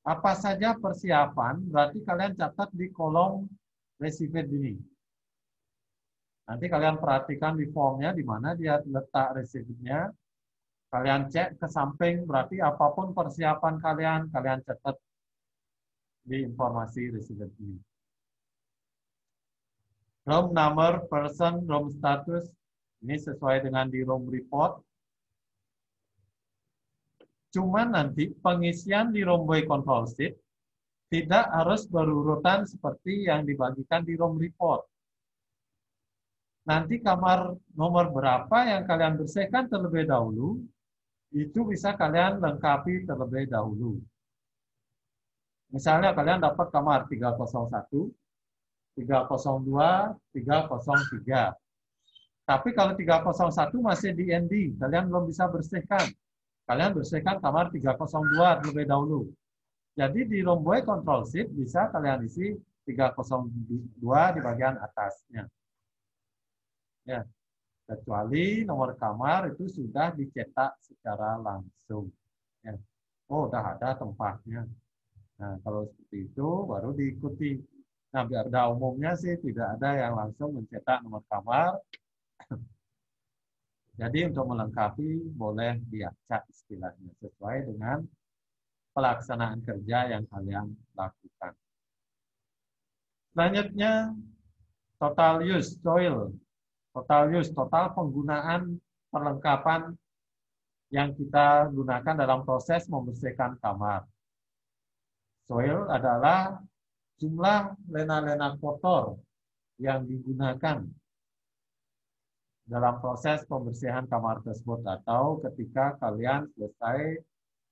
Apa saja persiapan, berarti kalian catat di kolom received ini. Nanti kalian perhatikan di formnya, di mana dia letak received-nya. Kalian cek ke samping, berarti apapun persiapan kalian, kalian catat di informasi received ini. Room number, person, room status, ini sesuai dengan di room report. Cuma nanti pengisian di Romboy Control Sheet tidak harus berurutan seperti yang dibagikan di room report. Nanti kamar nomor berapa yang kalian bersihkan terlebih dahulu, itu bisa kalian lengkapi terlebih dahulu. Misalnya kalian dapat kamar 301, 302, 303. Tapi kalau 301 masih di ND, kalian belum bisa bersihkan. Kalian bersihkan kamar 302 terlebih dahulu. Jadi di Romboy Control Sheet bisa kalian isi 302 di bagian atasnya. Ya. Kecuali nomor kamar itu sudah dicetak secara langsung. Ya. Oh, udah ada tempatnya. Nah, kalau seperti itu baru diikuti. Nah, pada umumnya sih tidak ada yang langsung mencetak nomor kamar. Jadi untuk melengkapi boleh diacak istilahnya sesuai dengan pelaksanaan kerja yang kalian lakukan. Selanjutnya, total use soil. Total use, total penggunaan perlengkapan yang kita gunakan dalam proses membersihkan kamar. Soil adalah jumlah lena-lena kotor yang digunakan dalam proses pembersihan kamar tersebut atau ketika kalian selesai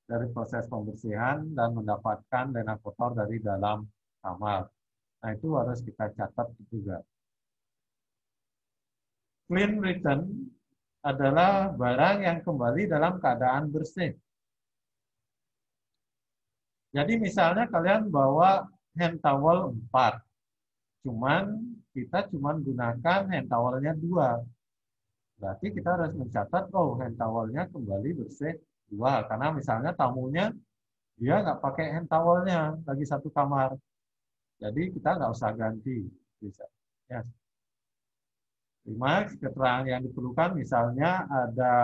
dari proses pembersihan dan mendapatkan lena kotor dari dalam kamar. Nah, itu harus kita catat juga. Clean return adalah barang yang kembali dalam keadaan bersih. Jadi misalnya kalian bawa hand towel 4, kita cuman gunakan hand towelnya 2. Berarti kita harus mencatat, oh hand towelnya kembali bersih 2. Karena misalnya tamunya dia nggak pakai hand towelnya lagi satu kamar. Jadi kita nggak usah ganti. Bisa. Ya. 5. Keterangan yang diperlukan misalnya ada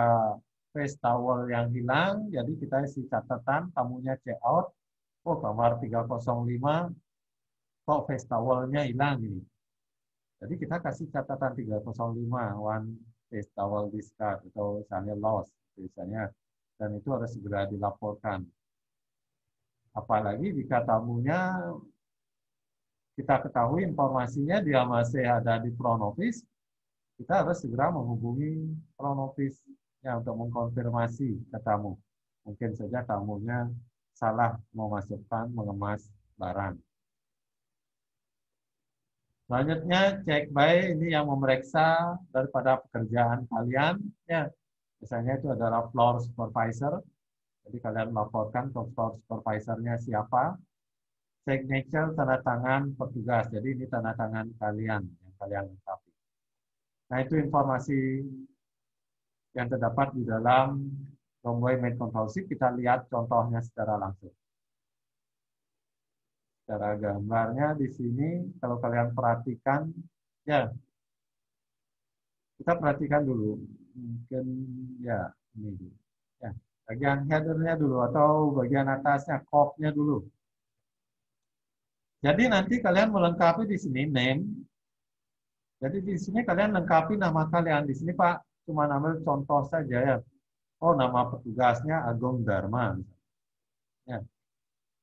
face towel yang hilang, jadi kita isi catatan tamunya check out, oh kamar 305, kok face towelnya hilang ini. Jadi kita kasih catatan 305, one face towel discard atau misalnya lost, misalnya, dan itu harus segera dilaporkan. Apalagi jika tamunya kita ketahui informasinya dia masih ada di front office, kita harus segera menghubungi front office-nya untuk mengkonfirmasi ke tamu. Mungkin saja tamunya salah memasukkan, mengemas barang. Selanjutnya, check by ini yang memeriksa daripada pekerjaan kalian. Ya, misalnya itu adalah floor supervisor. Jadi kalian melaporkan ke floor supervisor-nya siapa. Signature, tanda tangan petugas. Jadi ini tanda tangan kalian yang kalian lengkapi. Nah, itu informasi yang terdapat di dalam Romboy Main Control Sheet. Kita lihat contohnya secara langsung. Secara gambarnya di sini, kalau kalian perhatikan, ya, kita perhatikan dulu. Mungkin, ya, ini dulu. Ya, bagian header-nya dulu, atau bagian atasnya, cop-nya dulu. Jadi nanti kalian melengkapi di sini, name. Jadi di sini kalian lengkapi nama kalian. Di sini Pak cuma ambil contoh saja ya. Oh, nama petugasnya Agung Dharma. Ya.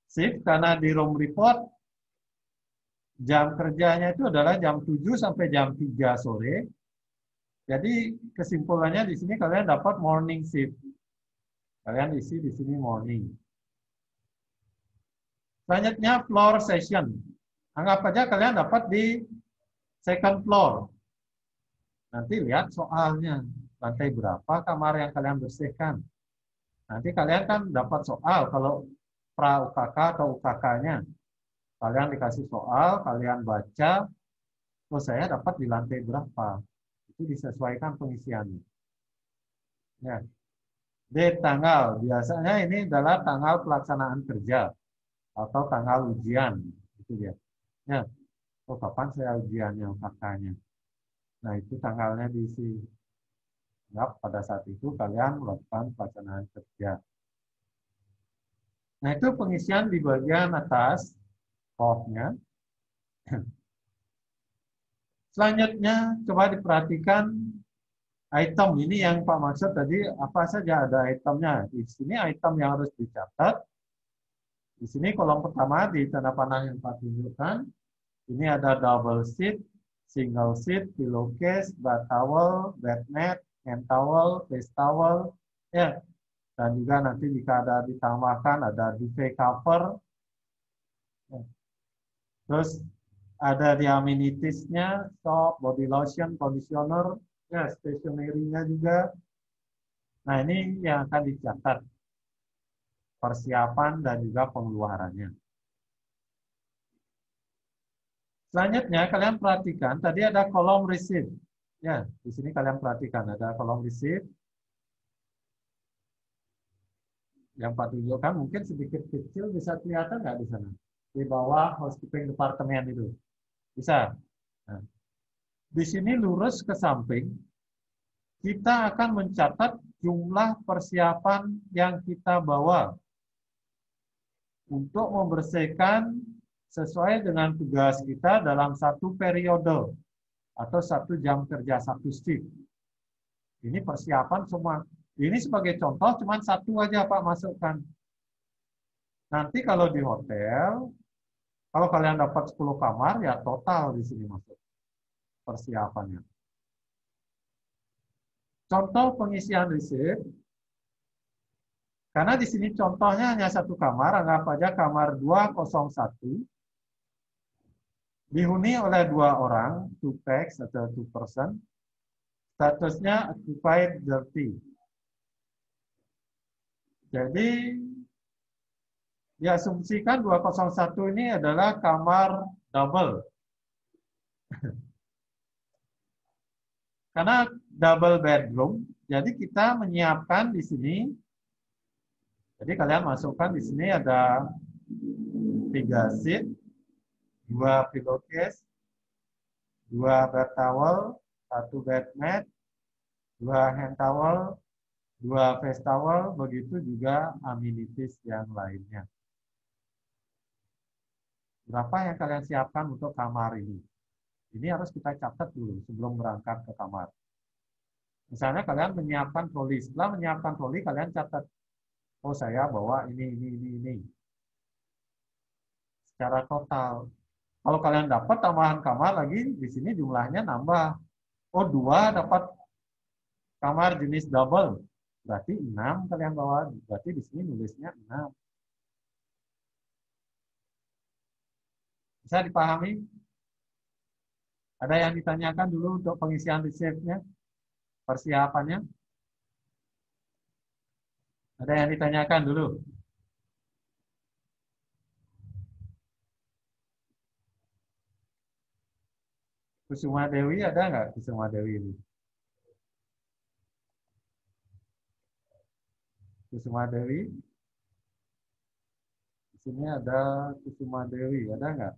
Shift karena di room report jam kerjanya itu adalah jam 7 sampai jam 3 sore. Jadi kesimpulannya di sini kalian dapat morning shift. Kalian isi di sini morning. Selanjutnya floor session. Anggap aja kalian dapat di second floor. Nanti lihat soalnya. Lantai berapa kamar yang kalian bersihkan. Nanti kalian kan dapat soal kalau pra UKK atau UKK-nya. Kalian dikasih soal, kalian baca. Oh, saya dapat di lantai berapa. Itu disesuaikan pengisiannya. Ya. Date tanggal. Biasanya ini adalah tanggal pelaksanaan kerja. Atau tanggal ujian. Itu dia. Ya. Oh, kapan saya ujiannya, UKK-nya. Nah, itu tanggalnya diisi. Nah, pada saat itu kalian melakukan pelaksanaan kerja. Nah, itu pengisian di bagian atas, off-nya. Selanjutnya, coba diperhatikan item. Ini yang Pak maksud tadi, apa saja ada itemnya. Di sini item yang harus dicatat. Di sini kolom pertama di tanda panah yang Pak tunjukkan. Ini ada double sheet, single sheet, pillowcase, bath towel, bed mat, hand towel, face towel, ya. Dan juga nanti jika ada ditambahkan ada duvet cover. Ya. Terus ada di amenities-nya, soap, body lotion, conditioner, ya, stationery-nya juga. Nah, ini yang akan dicatat persiapan dan juga pengeluarannya. Selanjutnya, kalian perhatikan, tadi ada kolom receipt. Ya, di sini kalian perhatikan ada kolom receipt yang Pak tunjukkan, mungkin sedikit kecil, bisa kelihatan nggak di sana? Di bawah housekeeping departemen itu. Bisa? Nah, di sini lurus ke samping, kita akan mencatat jumlah persiapan yang kita bawa untuk membersihkan sesuai dengan tugas kita dalam satu periode atau 1 jam kerja, 1 shift. Ini persiapan semua. Ini sebagai contoh, cuma 1 aja Pak masukkan. Nanti kalau di hotel, kalau kalian dapat 10 kamar, ya total di sini masuk persiapannya. Contoh pengisian receipt, karena di sini contohnya hanya 1 kamar, anggap aja kamar 201, dihuni oleh 2 orang, 2 packs atau 2 person, statusnya occupied dirty. Jadi, diasumsikan 201 ini adalah kamar double. Karena double bedroom, jadi kita menyiapkan di sini. Jadi kalian masukkan di sini ada 3 seat, 2 pillowcase, 2 bed towel, 1 bed mat, 2 hand towel, 2 face towel, begitu juga amenities yang lainnya. Berapa yang kalian siapkan untuk kamar ini? Ini harus kita catat dulu sebelum berangkat ke kamar. Misalnya kalian menyiapkan troli. Setelah menyiapkan troli, kalian catat. Oh, saya bawa ini. Secara total. Kalau kalian dapat tambahan kamar lagi, di sini jumlahnya nambah. Oh, 2 dapat kamar jenis double. Berarti 6 kalian bawa. Berarti di sini nulisnya 6. Bisa dipahami? Ada yang ditanyakan dulu untuk pengisian resepnya, persiapannya? Ada yang ditanyakan dulu? Kusuma Dewi ada nggak? Kusuma Dewi ini? Kusuma Dewi? Di sini ada Kusuma Dewi, ada nggak?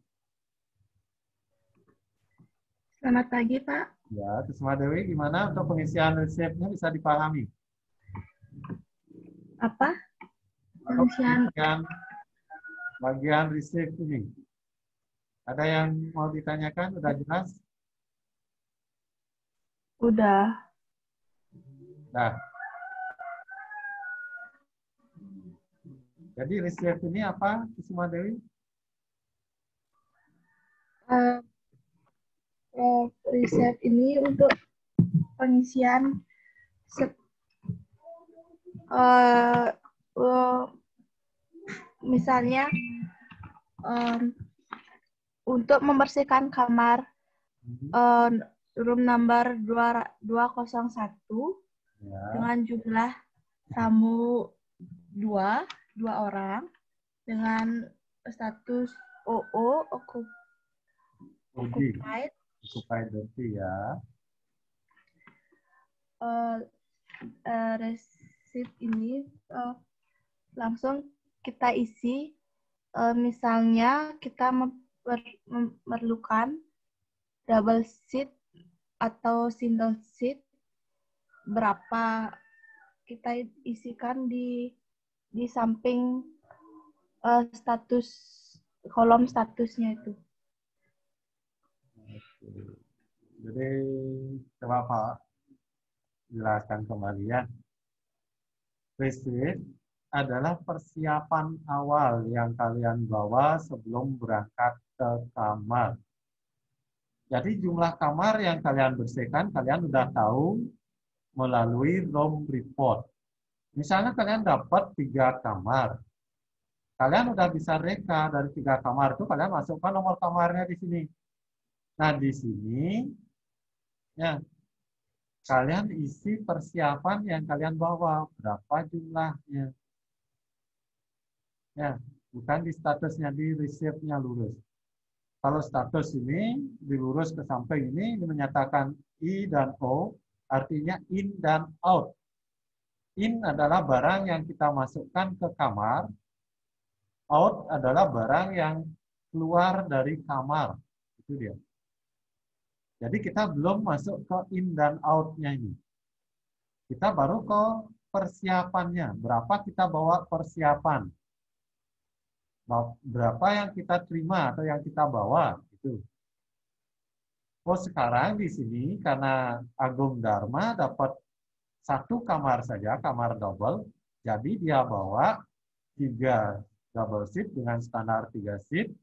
Selamat pagi, Pak. Ya, Kusuma Dewi gimana untuk pengisian resepnya bisa dipahami? Apa? Pengisian bagian resep ini. Ada yang mau ditanyakan? Udah jelas? Udah. Nah. Jadi resep ini apa, Kusuma Dewi? Riset ini untuk pengisian misalnya untuk membersihkan kamar room number 201 ya, dengan jumlah tamu 2 orang dengan status OO occupied dirty ya. Resit ini langsung kita isi, misalnya kita memerlukan double seat atau single seat, berapa kita isikan di samping status, kolom statusnya itu. Jadi coba Pak jelaskan kembali ya. Resit adalah persiapan awal yang kalian bawa sebelum berangkat ke kamar. Jadi jumlah kamar yang kalian bersihkan, kalian udah tahu melalui room report. Misalnya kalian dapat 3 kamar. Kalian udah bisa reka dari 3 kamar itu, kalian masukkan nomor kamarnya di sini. Nah, di sini ya kalian isi persiapan yang kalian bawa, berapa jumlahnya. Ya, bukan di statusnya, di resepnya lurus. Kalau status ini dilurus ke samping ini menyatakan I dan O, artinya in dan out. In adalah barang yang kita masukkan ke kamar, out adalah barang yang keluar dari kamar. Itu dia. Jadi kita belum masuk ke in dan out-nya ini. Kita baru ke persiapannya. Berapa kita bawa persiapan? Berapa yang kita terima atau yang kita bawa? Itu. Oh, sekarang di sini karena Agung Dharma dapat satu kamar saja, kamar double, jadi dia bawa 3 double sheet dengan standar 3 sheet,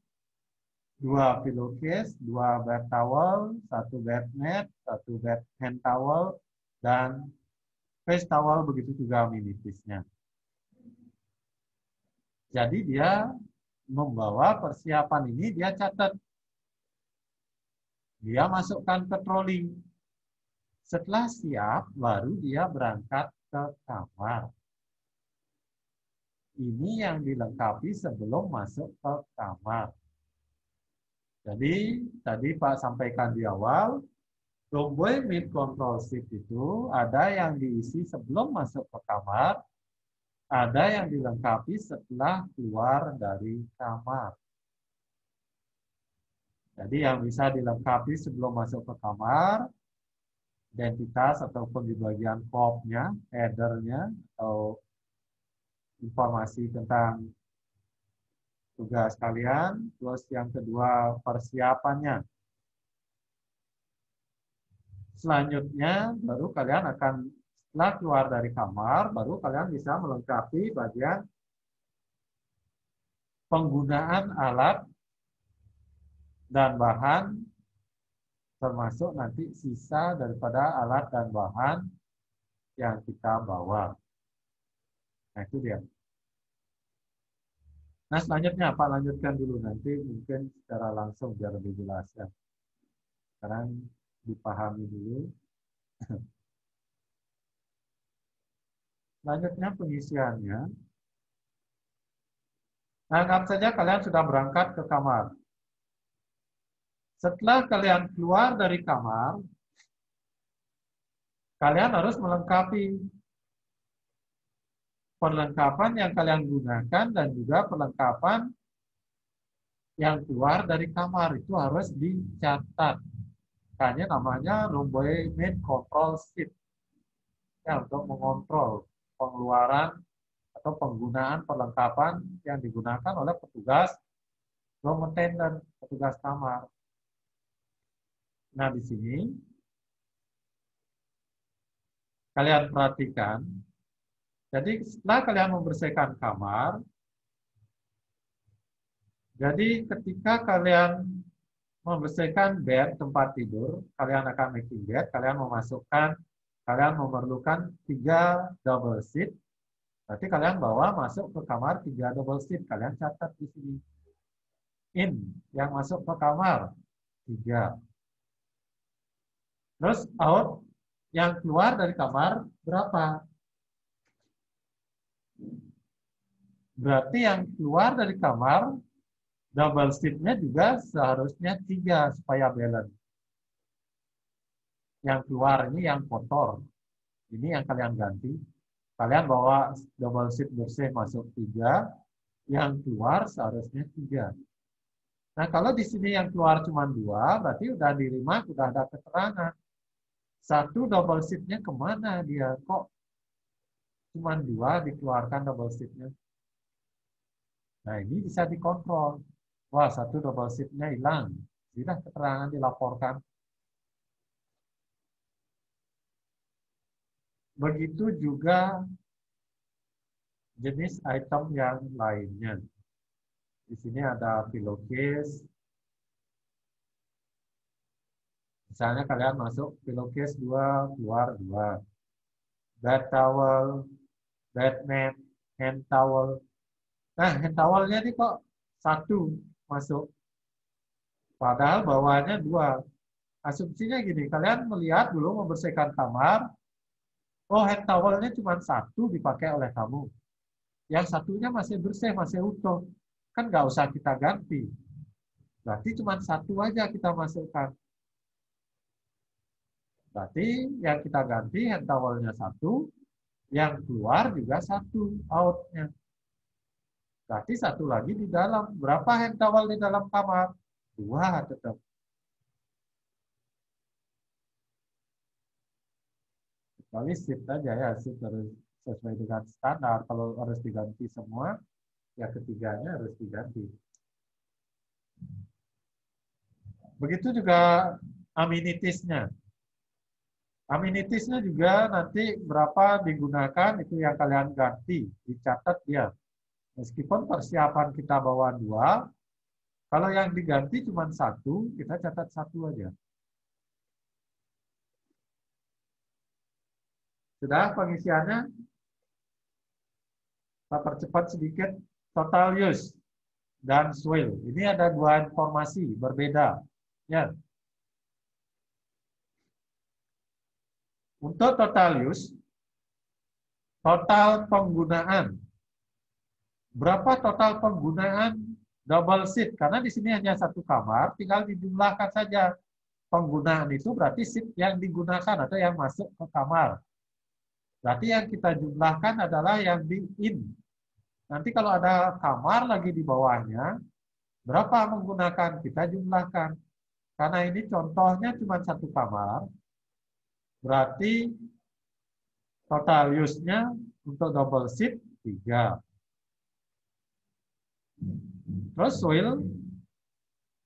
2 pillowcase, 2 bed towel, 1 bed mat, 1 bed hand towel, dan face towel, begitu juga minipisnya. Jadi dia membawa persiapan ini, dia catat. Dia masukkan ke troli. Setelah siap, baru dia berangkat ke kamar. Ini yang dilengkapi sebelum masuk ke kamar. Jadi, tadi Pak sampaikan di awal, Romboy Mid Control Sheet itu ada yang diisi sebelum masuk ke kamar, ada yang dilengkapi setelah keluar dari kamar. Jadi yang bisa dilengkapi sebelum masuk ke kamar, identitas ataupun di bagian kopnya, headernya, atau informasi tentang tugas kalian. Terus yang kedua, persiapannya. Selanjutnya, baru kalian akan setelah keluar dari kamar, baru kalian bisa melengkapi bagian penggunaan alat dan bahan, termasuk nanti sisa daripada alat dan bahan yang kita bawa. Nah, itu dia. Nah, selanjutnya Pak lanjutkan dulu, nanti mungkin secara langsung biar lebih jelas ya. Sekarang dipahami dulu. Selanjutnya pengisiannya. Anggap saja kalian sudah berangkat ke kamar. Setelah kalian keluar dari kamar, kalian harus melengkapi perlengkapan yang kalian gunakan dan juga perlengkapan yang keluar dari kamar. Itu harus dicatat. Makanya namanya Romboy Mid Control Sheet. Ya, untuk mengontrol pengeluaran atau penggunaan perlengkapan yang digunakan oleh petugas room attendant, petugas kamar. Nah, di sini kalian perhatikan. Jadi setelah kalian membersihkan kamar, jadi ketika kalian membersihkan bed, tempat tidur, kalian akan making bed, kalian memerlukan 3 double sheet. Berarti kalian bawa masuk ke kamar 3 double sheet. Kalian catat di sini. In, yang masuk ke kamar 3. Terus out, yang keluar dari kamar berapa? Berarti yang keluar dari kamar, double sheet-nya juga seharusnya 3 supaya balance. Yang keluar ini yang kotor. Ini yang kalian ganti. Kalian bawa double sheet bersih masuk 3, yang keluar seharusnya 3. Nah, kalau di sini yang keluar cuma 2, berarti udah dirima, udah ada keterangan. 1 double sheet-nya kemana dia? Kok cuma 2 dikeluarkan double sheet-nya? Nah, ini bisa dikontrol. Wah, 1 double sheet-nya hilang. Sudah keterangan dilaporkan. Begitu juga jenis item yang lainnya. Di sini ada pillowcase. Misalnya kalian masuk pillowcase 2, keluar 2. Bed towel, bed mat, hand towel. Nah, hand towelnya ini kok 1 masuk. Padahal bawaannya 2. Asumsinya gini, kalian melihat dulu membersihkan kamar, oh hand towelnya cuma 1 dipakai oleh kamu. Yang satunya masih bersih, masih utuh. Kan nggak usah kita ganti. Berarti cuma satu aja kita masukkan. Berarti yang kita ganti hand towel-nya satu, yang keluar juga satu out-nya. Berarti satu lagi di dalam. Berapa hand towel di dalam kamar? 2 tetap. Kecuali shift aja ya, shift harus sesuai dengan standar. Kalau harus diganti semua, ya ketiganya harus diganti. Begitu juga amenities-nya. Amenities-nya juga nanti berapa digunakan, itu yang kalian ganti, dicatat ya. Meskipun persiapan kita bawa 2, kalau yang diganti cuma 1, kita catat 1 aja. Sudah pengisiannya? Kita percepat sedikit. Total use dan swale. Ini ada 2 informasi berbeda. Ya. Untuk total use, total penggunaan. Berapa total penggunaan double shift? Karena di sini hanya 1 kamar, tinggal dijumlahkan saja. Penggunaan itu berarti shift yang digunakan atau yang masuk ke kamar. Berarti yang kita jumlahkan adalah yang di in. Nanti kalau ada kamar lagi di bawahnya, berapa menggunakan? Kita jumlahkan. Karena ini contohnya cuma 1 kamar, berarti total use-nya untuk double shift 3. Terus soil,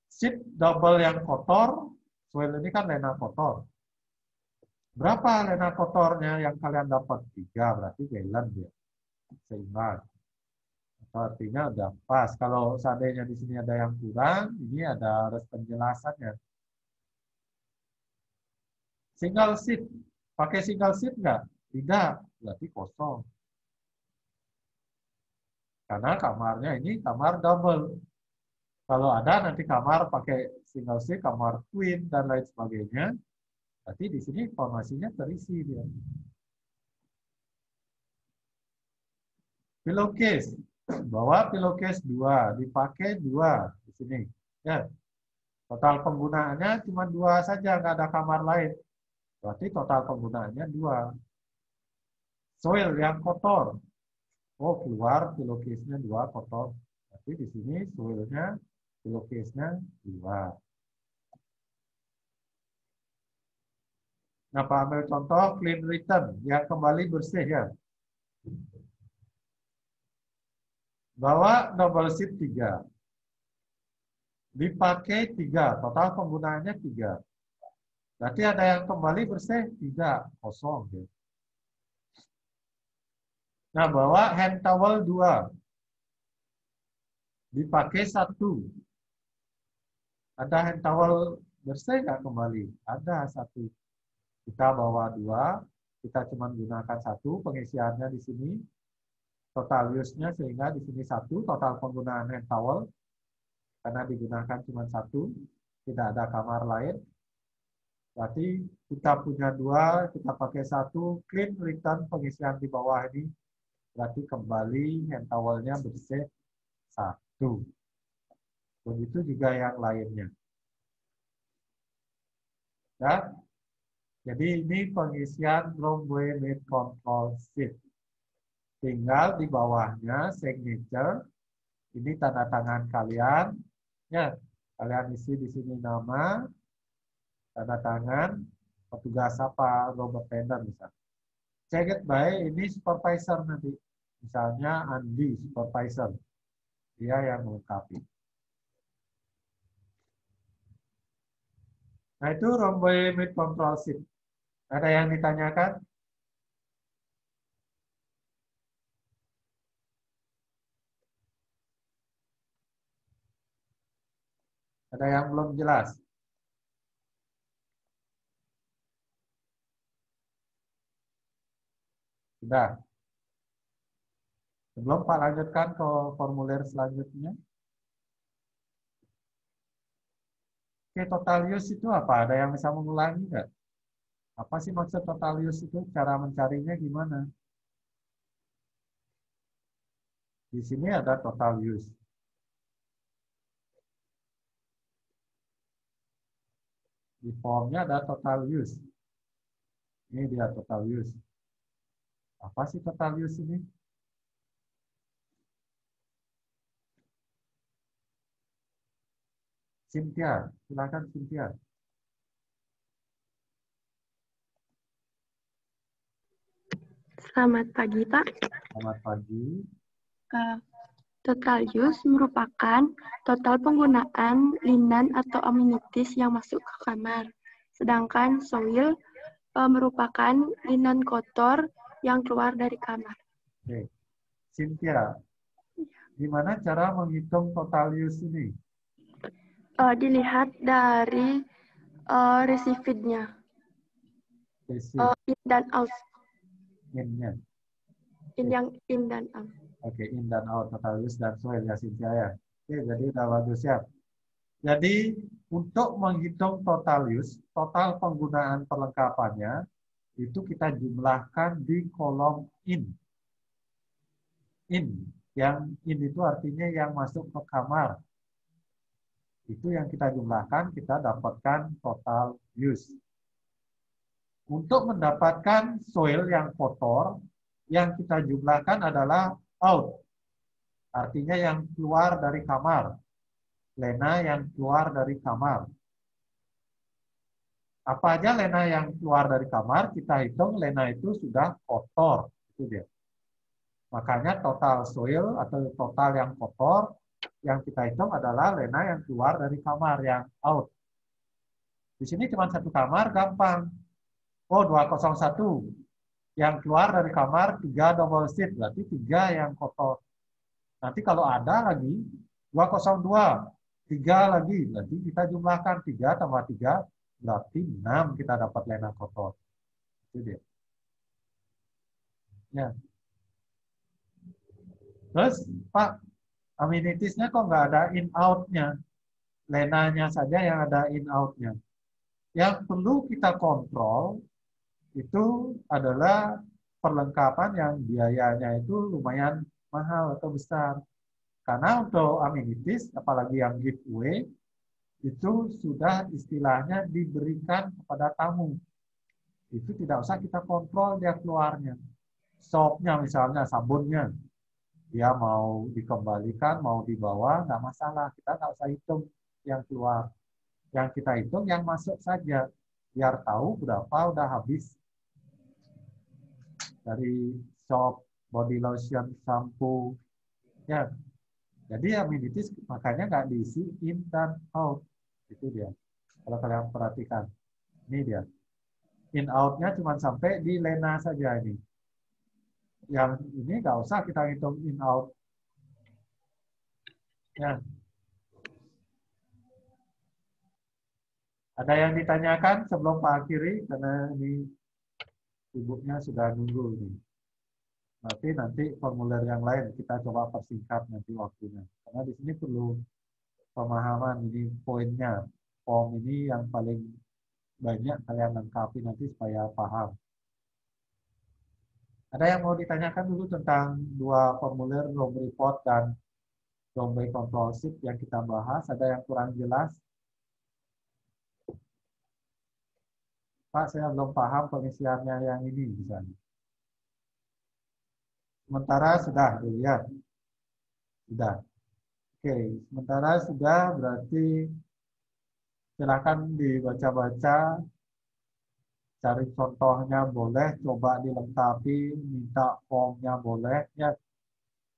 shift double yang kotor, soil ini kan lena kotor. Berapa lena kotornya yang kalian dapat? 3, berarti gallon dia. Seimbang. Artinya udah pas. Kalau seandainya di sini ada yang kurang, ini ada harus penjelasannya. Single shift. Pakai single shift nggak? Tidak. Berarti kosong. Karena kamarnya ini kamar double. Kalau ada nanti kamar pakai single shift, kamar queen, dan lain sebagainya, berarti di sini informasinya terisi dia. Pillowcase. Bawa pillowcase 2, dipakai 2 di sini. Ya. Total penggunaannya cuma 2 saja, nggak ada kamar lain. Berarti total penggunaannya 2. Soil yang kotor. Oh, keluar pillowcase-nya 2 kotor. Berarti di sini soilnya, pillowcase-nya 2. Nah, Pak ambil contoh clean return, yang kembali bersih ya. Bawa double shift 3. Dipakai 3, total penggunaannya 3. Berarti ada yang kembali bersih? 3, kosong. Nah, bawa hand towel 2. Dipakai 1. Ada hand towel bersih nggak kembali? Ada 1. Kita bawa 2, kita cuma gunakan 1, pengisiannya di sini. Total use-nya sehingga di sini 1, total penggunaan hand towel. Karena digunakan cuma 1, tidak ada kamar lain. Berarti kita punya 2, kita pakai 1, clean return pengisian di bawah ini. Berarti kembali hand towel-nya bersih 1. Begitu juga yang lainnya. Ya. Jadi ini pengisian Romboy Made Control Sheet. Tinggal di bawahnya signature. Ini tanda tangan kalian. Ya, kalian isi di sini nama, tanda tangan, petugas apa, Robert Tender misalnya. Checked by ini supervisor nanti. Misalnya Andi, supervisor. Dia yang melengkapi. Nah itu Romboy Made Control Sheet. Ada yang ditanyakan? Ada yang belum jelas? Sudah. Sebelum Pak lanjutkan ke formulir selanjutnya. Oke, total use itu apa? Ada yang bisa mengulangi nggak? Apa sih maksud total use itu? Cara mencarinya gimana? Di sini ada total use. Di formnya ada total use. Ini dia total use. Apa sih total use ini? Cynthia, silakan Cynthia. Selamat pagi, Pak. Selamat pagi. Total use merupakan total penggunaan linen atau amenities yang masuk ke kamar. Sedangkan soil merupakan linen kotor yang keluar dari kamar. Oke. Cynthia, gimana cara menghitung total use ini? Dilihat dari receipt-nya. In dan out. In-nya. Yang in dan out. Oke, in dan out total use dan soil ya Cynthia ya. Oke, jadi udah bagus ya. Jadi untuk menghitung total use, total penggunaan perlengkapannya itu kita jumlahkan di kolom in. In, yang in itu artinya yang masuk ke kamar. Itu yang kita jumlahkan, kita dapatkan total use. Untuk mendapatkan soil yang kotor, yang kita jumlahkan adalah out. Artinya yang keluar dari kamar. Lena yang keluar dari kamar. Apa aja lena yang keluar dari kamar, kita hitung lena itu sudah kotor. Itu dia. Makanya total soil atau total yang kotor, yang kita hitung adalah lena yang keluar dari kamar, yang out. Di sini cuma satu kamar, gampang. Oh, 201. Yang keluar dari kamar 3 double sheet, berarti 3 yang kotor. Nanti kalau ada lagi, 202. 3 lagi, berarti kita jumlahkan 3 tambah 3, berarti 6 kita dapat lena kotor. Itu dia. Ya. Terus, Pak, amenities-nya kok nggak ada in-out-nya? Lenanya saja yang ada in-out-nya. Yang perlu kita kontrol itu adalah perlengkapan yang biayanya itu lumayan mahal atau besar. Karena untuk amenities, apalagi yang giveaway, itu sudah istilahnya diberikan kepada tamu. Itu tidak usah kita kontrol dia keluarnya. Soapnya misalnya, sabunnya, dia mau dikembalikan, mau dibawa, nggak masalah. Kita nggak usah hitung yang keluar. Yang kita hitung yang masuk saja. Biar tahu berapa udah habis. Dari soap, body lotion, shampoo. Ya. Jadi amenities makanya nggak diisi in dan out. Itu dia. Kalau kalian perhatikan. Ini dia. In out-nya cuma sampai di lena saja ini. Yang ini nggak usah kita hitung in out. Ya. Ada yang ditanyakan sebelum Pak akhiri? Karena ini sibuknya sudah nunggu ini. Nanti formulir yang lain kita coba persingkat nanti waktunya. Karena di sini perlu pemahaman ini poinnya. Form ini yang paling banyak kalian lengkapi nanti supaya paham. Ada yang mau ditanyakan dulu tentang dua formulir room report dan room by control sheet yang kita bahas? Ada yang kurang jelas? Pak, saya belum paham pengisiannya yang ini misalnya. Sementara sudah dilihat. Sudah. Oke, sementara sudah berarti silakan dibaca-baca. Cari contohnya boleh, coba dilengkapi, minta formnya boleh, ya.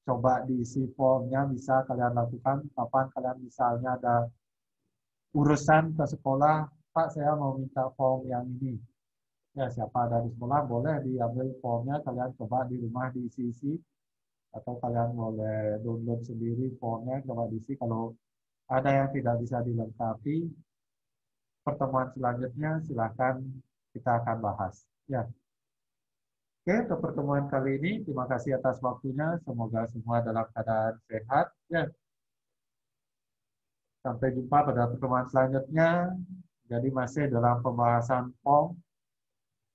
Coba diisi formnya bisa kalian lakukan. Kapan kalian misalnya ada urusan ke sekolah, Pak saya mau minta form yang ini. Ya siapa ada di sekolah boleh diambil formnya, kalian coba di rumah diisi-isi. Atau kalian boleh download sendiri formnya, coba diisi. Kalau ada yang tidak bisa dilengkapi, pertemuan selanjutnya silakan kita akan bahas. Ya. Oke, untuk pertemuan kali ini, terima kasih atas waktunya. Semoga semua dalam keadaan sehat. Ya. Sampai jumpa pada pertemuan selanjutnya. Jadi masih dalam pembahasan form.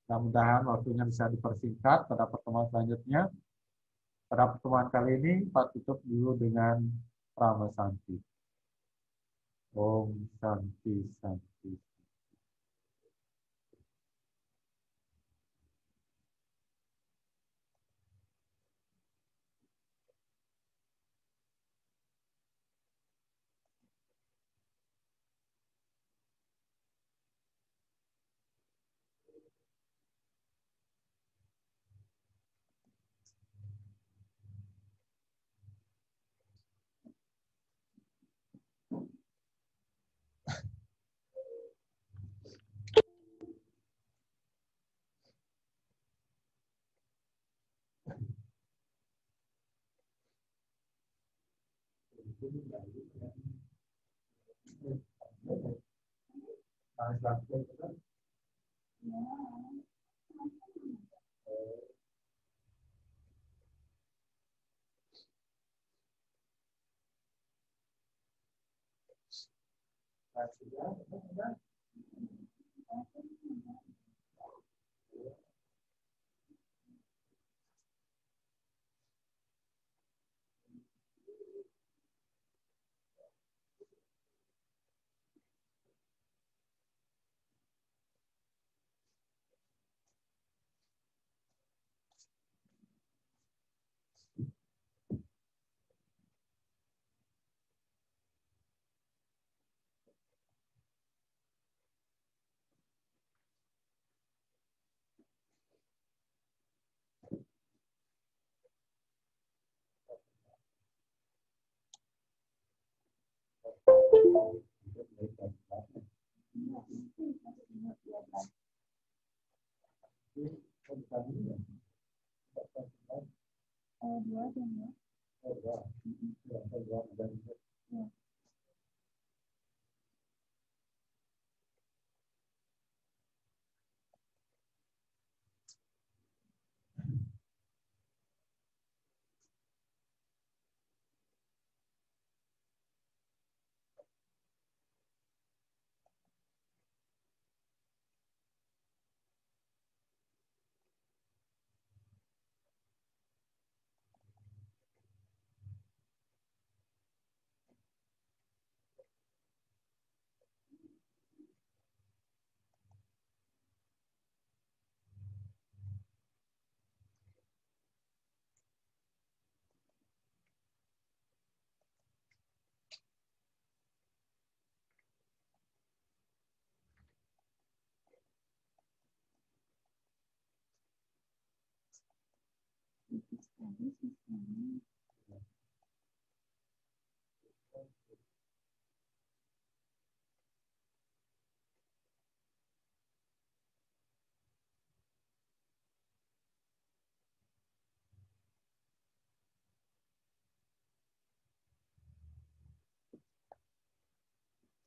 Mudah-mudahan waktunya bisa dipersingkat pada pertemuan selanjutnya. Pada pertemuan kali ini, Pak tutup dulu dengan Prama Santi. Om Santi Santi.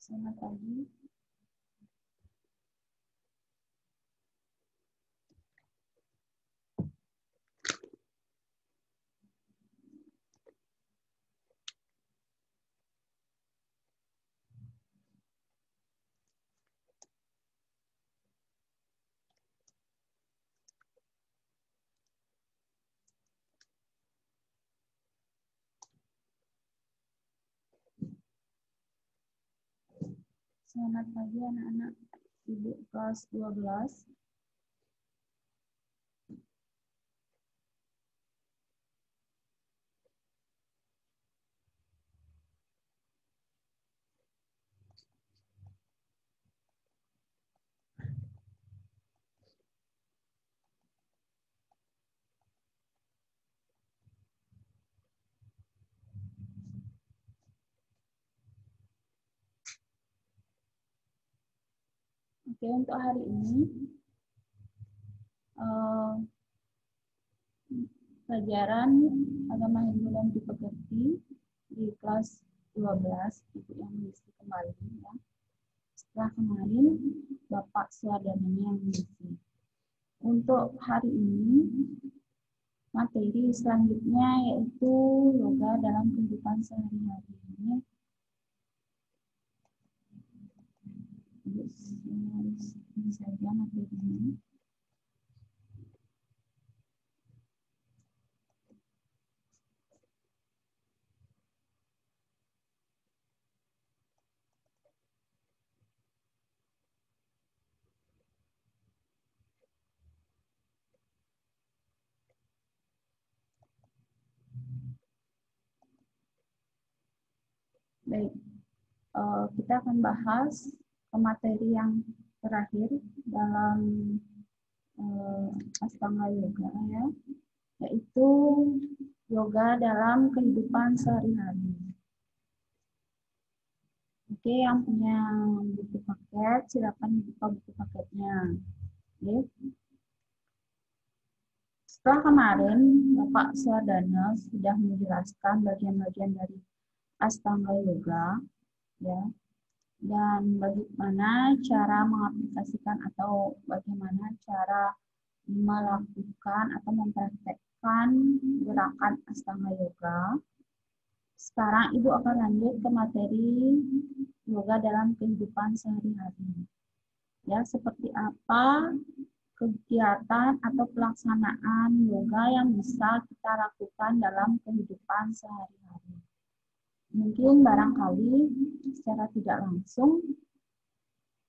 Selamat pagi. Selamat pagi anak-anak Ibu kelas 12. Oke, untuk hari ini pelajaran agama Hindu dan Dipekerti di kelas 12 Ibu yang mengisi kembali ya. Setelah kemarin Bapak Swadananya yang mengisi. Untuk hari ini materi selanjutnya yaitu yoga dalam kehidupan sehari-hari. Ini saja materinya. Baik, kita akan bahas materi yang terakhir dalam Astanga Yoga ya, yaitu yoga dalam kehidupan sehari-hari. Oke, yang punya buku paket silakan buka buku paketnya. Oke. Setelah kemarin Bapak Swadana sudah menjelaskan bagian-bagian dari Ashtanga Yoga, ya. Dan bagaimana cara mengaplikasikan atau bagaimana cara melakukan atau mempraktekkan gerakan Ashtanga Yoga. Sekarang Ibu akan lanjut ke materi yoga dalam kehidupan sehari-hari. Ya, seperti apa kegiatan atau pelaksanaan yoga yang bisa kita lakukan dalam kehidupan sehari-hari. Mungkin barangkali secara tidak langsung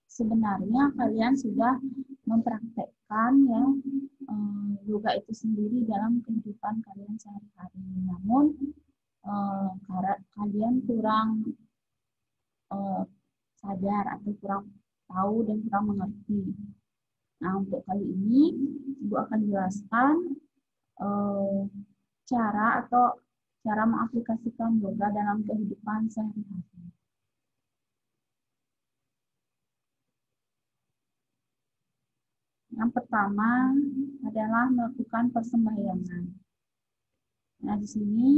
sebenarnya kalian sudah mempraktekkan ya yoga itu sendiri dalam kehidupan kalian sehari-hari. Namun kalian kurang sadar atau kurang tahu dan kurang mengerti. Nah, untuk kali ini Ibu akan jelaskan cara mengaplikasikan yoga dalam kehidupan sehari-hari. Yang pertama adalah melakukan persembahyangan. Nah, di sini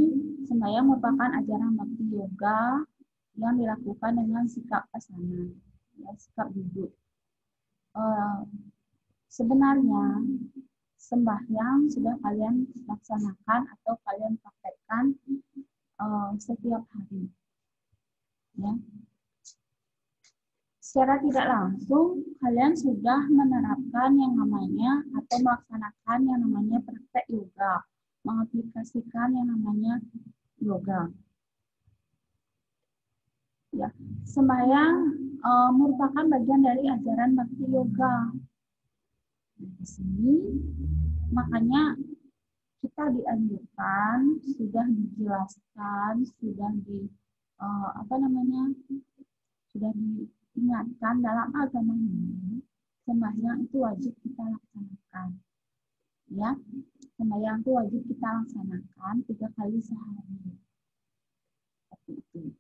sembahyang merupakan ajaran bakti yoga yang dilakukan dengan sikap asana, ya, sikap duduk. Sebenarnya sembahyang sudah kalian laksanakan atau kalian praktekkan setiap hari, ya. Secara tidak langsung kalian sudah menerapkan yang namanya atau melaksanakan yang namanya praktek yoga, mengaplikasikan yang namanya yoga. Ya, sembahyang merupakan bagian dari ajaran bakti yoga. Di sini makanya kita dianjurkan, sudah dijelaskan, sudah sudah diingatkan dalam agama ini, sembahyang itu wajib kita laksanakan. Ya, sembahyang itu wajib kita laksanakan 3 kali sehari. Seperti itu.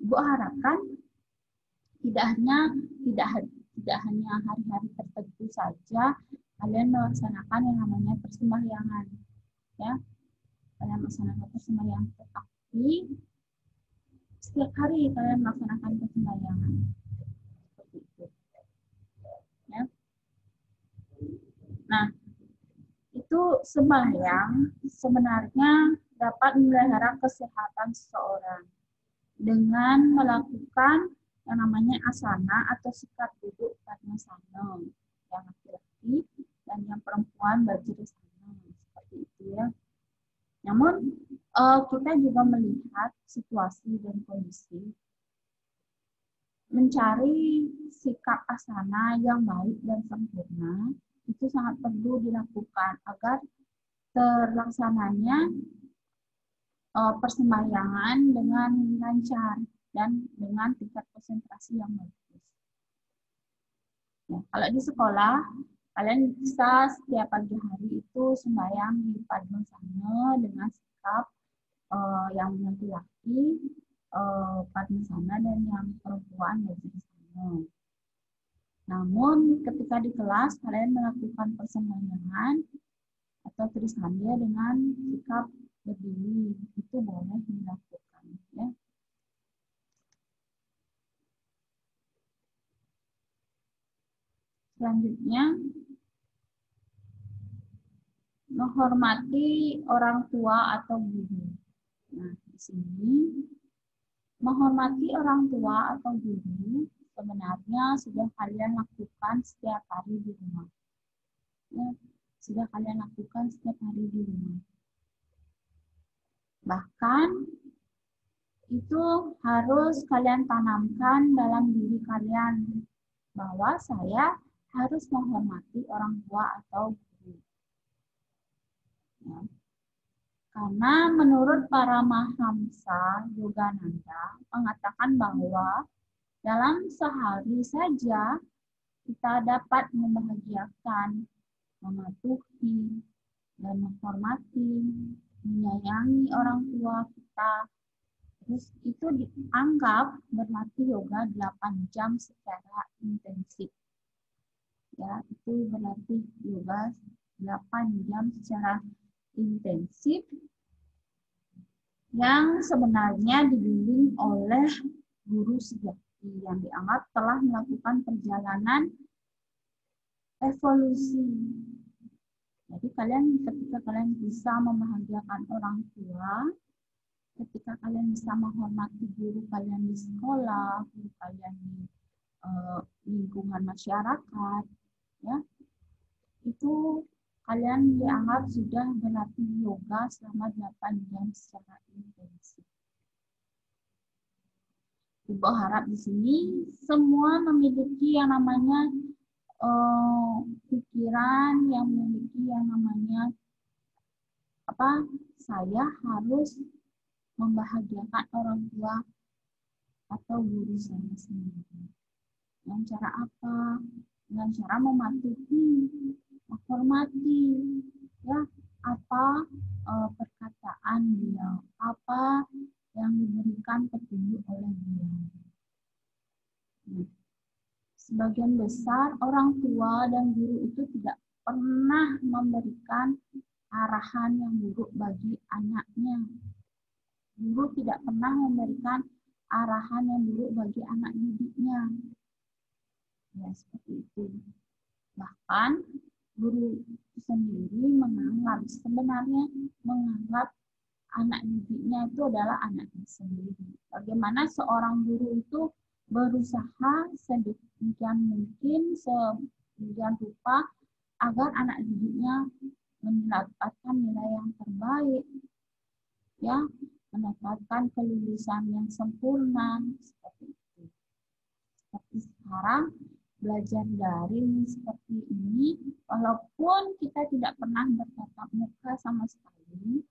Ibu harapkan tidak hanya hari-hari tertentu saja kalian melaksanakan yang namanya persembahyangan, ya. Kalian melaksanakan persembahyangan, tetapi setiap hari kalian melaksanakan persembahyangan. Seperti itu. Ya. Nah, itu sembahyang sebenarnya dapat memelihara kesehatan seseorang dengan melakukan yang namanya asana atau sikap duduk padmasana, yang laki-laki dan yang perempuan vajrasana, seperti itu ya. Namun kita juga melihat situasi dan kondisi, mencari sikap asana yang baik dan sempurna itu sangat perlu dilakukan agar terlaksananya persembahyangan dengan lancar dan dengan tingkat konsentrasi yang bagus. Ya, kalau di sekolah, kalian bisa setiap pagi hari itu sembahyang di padmasana dengan sikap yang laki-laki padmasana dan yang perempuan vajrasana. Namun ketika di kelas kalian melakukan persembahyangan atau trisandya dengan sikap berdiri, itu boleh dilakukan, ya. Selanjutnya, menghormati orang tua atau guru. Nah, di sini menghormati orang tua atau guru sebenarnya sudah kalian lakukan setiap hari di rumah. Ya, sudah kalian lakukan setiap hari di rumah. Bahkan itu harus kalian tanamkan dalam diri kalian bahwa saya harus menghormati orang tua atau guru. Ya. Karena menurut para Mahamsa Yogananda mengatakan bahwa dalam sehari saja kita dapat membahagiakan, mematuhi, dan menghormati, menyayangi orang tua kita. Terus itu dianggap berlatih yoga 8 jam secara intensif. Ya, itu berlatih yoga 8 jam secara intensif yang sebenarnya dibimbing oleh guru sejati yang dianggap telah melakukan perjalanan evolusi. Jadi ketika kalian bisa membahagiakan orang tua, ketika kalian bisa menghormati guru kalian di sekolah, guru kalian di lingkungan masyarakat, ya, itu kalian dianggap sudah berlatih yoga selama 8 jam secara intensif. Ibu harap di sini semua memiliki yang namanya pikiran, yang memiliki yang namanya saya harus membahagiakan orang tua atau guru saya sendiri. Dengan cara apa? Dengan cara mematuhi, menghormati, ya, apa perkataan beliau, apa yang diberikan petunjuk oleh beliau. Nah, sebagian besar orang tua dan guru itu tidak pernah memberikan arahan yang buruk bagi anaknya. Guru tidak pernah memberikan arahan yang buruk bagi anak didiknya. Ya, seperti itu. Bahkan guru sendiri sebenarnya menganggap anak didiknya itu adalah anaknya sendiri. Bagaimana seorang guru itu berusaha sedemikian mungkin, sedemikian rupa agar anak didiknya mendapatkan nilai yang terbaik, ya, mendapatkan kelulusan yang sempurna, seperti itu. Seperti sekarang belajar daring seperti ini, walaupun kita tidak pernah bertatap muka sama sekali,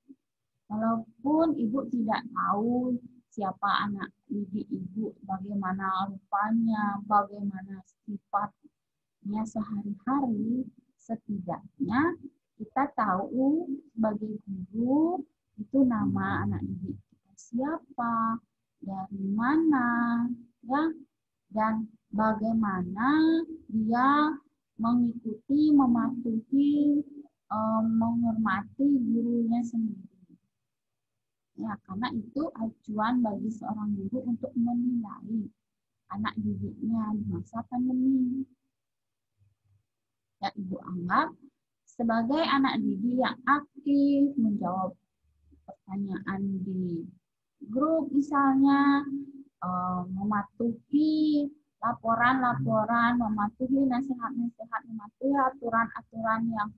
walaupun ibu tidak tahu siapa anak didik ibu, bagaimana rupanya, bagaimana sifatnya sehari-hari, setidaknya kita tahu sebagai guru itu nama anak didik kita siapa, dari mana, ya, dan bagaimana dia mengikuti, mematuhi, menghormati gurunya sendiri. Ya, karena itu acuan bagi seorang guru untuk menilai anak didiknya di masa pandemi. Ya, ibu anggap sebagai anak didik yang aktif menjawab pertanyaan di grup misalnya, mematuhi laporan-laporan, mematuhi nasihat-nasihat, mematuhi aturan-aturan yang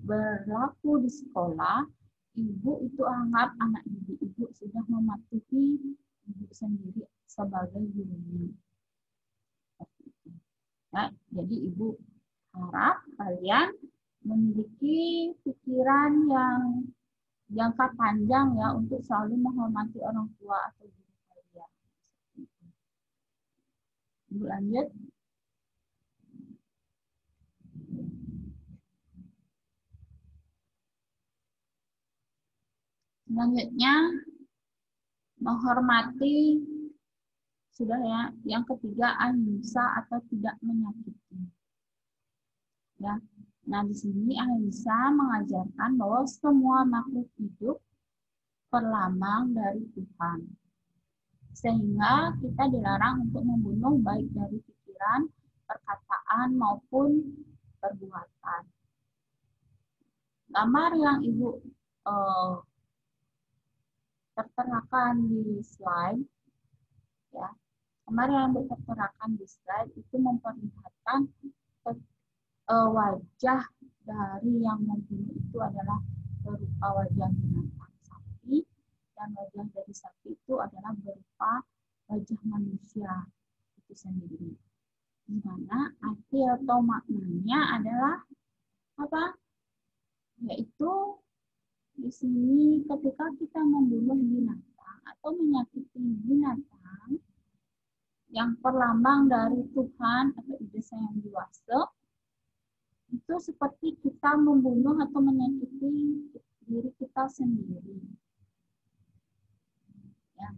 berlaku di sekolah, ibu itu anggap anak didik ibu sudah mematuhi ibu sendiri sebagai gurunya. Ya, jadi ibu harap kalian memiliki pikiran yang jangka panjang ya untuk selalu menghormati orang tua atau guru kalian. Ibu lanjut. Selanjutnya, menghormati, sudah ya. Yang ketiga, ahimsa atau tidak menyakiti. Ya. Nah, di sini ahimsa mengajarkan bahwa semua makhluk hidup perlambang dari Tuhan. Sehingga kita dilarang untuk membunuh baik dari pikiran, perkataan, maupun perbuatan. Gambar yang Ibu terterakan di slide, ya, gambar yang terterakan di slide itu memperlihatkan wajah dari yang membunuh itu adalah berupa wajah binatang sapi, dan wajah dari sapi itu adalah berupa wajah manusia itu sendiri. Di mana arti atau maknanya adalah apa? Yaitu di sini ketika kita membunuh binatang atau menyakiti binatang yang perlambang dari Tuhan atau ide yang dewasa, itu seperti kita membunuh atau menyakiti diri kita sendiri. Ya.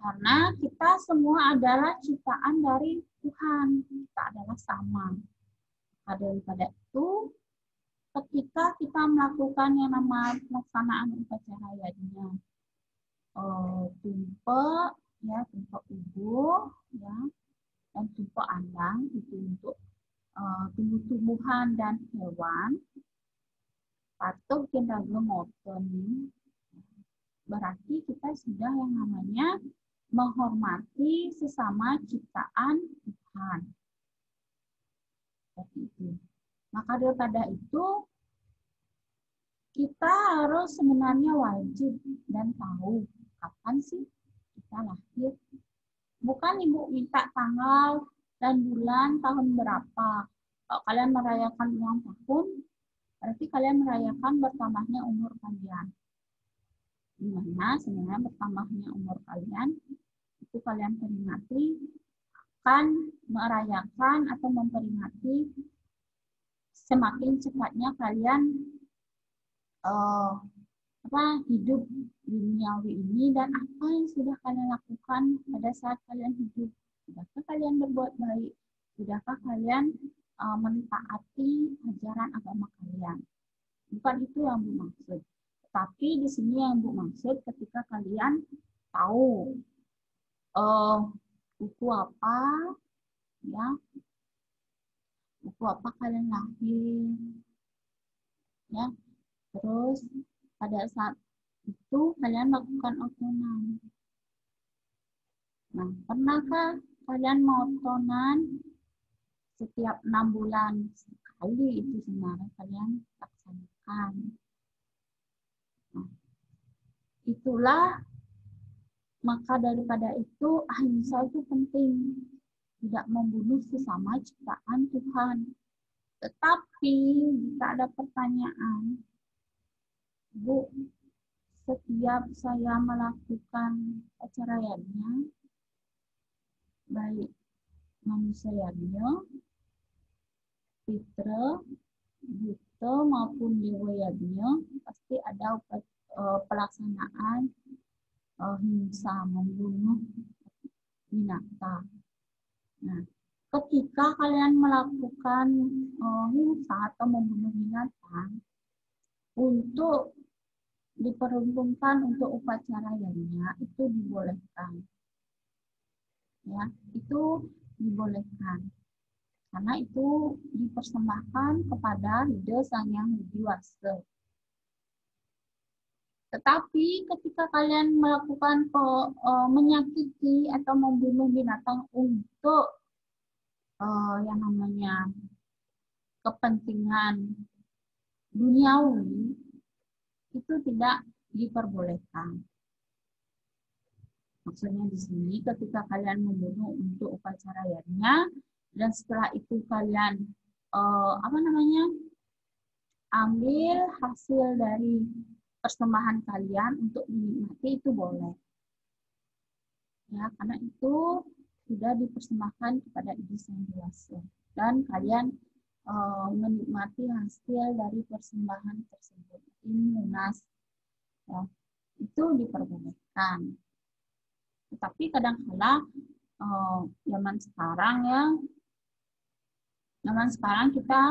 Karena kita semua adalah ciptaan dari Tuhan, kita adalah sama. Daripada itu, ketika kita melakukan yang namanya pelaksanaan upacara yajna, tumpeng, ya, tumpeng ubuh, ya, dan tumpeng andang itu untuk tumbuh-tumbuhan dan hewan. Patuh kinraga ngoten, berarti kita sudah yang namanya menghormati sesama ciptaan Tuhan. Seperti itu. Maka daripada itu kita harus sebenarnya wajib dan tahu kapan sih kita lahir. Bukan Ibu minta tanggal dan bulan tahun berapa. Kalau kalian merayakan ulang tahun, berarti kalian merayakan bertambahnya umur kalian. Di mana sebenarnya bertambahnya umur kalian, itu kalian peringati akan merayakan atau memperingati semakin cepatnya kalian hidup duniawi ini dan apa yang sudah kalian lakukan pada saat kalian hidup. Sudahkah kalian berbuat baik? Sudahkah kalian mentaati ajaran agama kalian? Bukan itu yang Bu maksud. Tapi di sini yang Bu maksud ketika kalian tahu buku apa, ya, buku apa kalian lahir, ya. Terus pada saat itu kalian lakukan otonan. Nah, pernahkah kalian otonan setiap 6 bulan sekali? Itu sebenarnya kalian laksanakan. Nah, itulah, maka daripada itu ahimsa itu penting, tidak membunuh sesama ciptaan Tuhan. Tetapi jika ada pertanyaan, Bu, setiap saya melakukan perceraiannya, baik manusianya, fitrah, buta maupun dewayanya, pasti ada pelaksanaan himsa, membunuh binatang. Nah, ketika kalian melakukan himsa atau membunuh binatang, untuk diperuntukkan untuk upacaranya itu dibolehkan. Ya, itu dibolehkan. Karena itu dipersembahkan kepada Ida Sang Hyang Widi Wasa. Tetapi ketika kalian melakukan menyakiti atau membunuh binatang untuk yang namanya kepentingan duniawi, itu tidak diperbolehkan. Maksudnya di sini ketika kalian membunuh untuk upacaranya dan setelah itu kalian ambil hasil dari persembahan kalian untuk dinikmati, itu boleh. Ya, karena itu sudah dipersembahkan kepada Ida Sang Hyang Widi Wasa dan kalian menikmati hasil dari persembahan tersebut. Ini lunas, ya, itu diperbolehkan. Tetapi kadang-kala zaman sekarang kita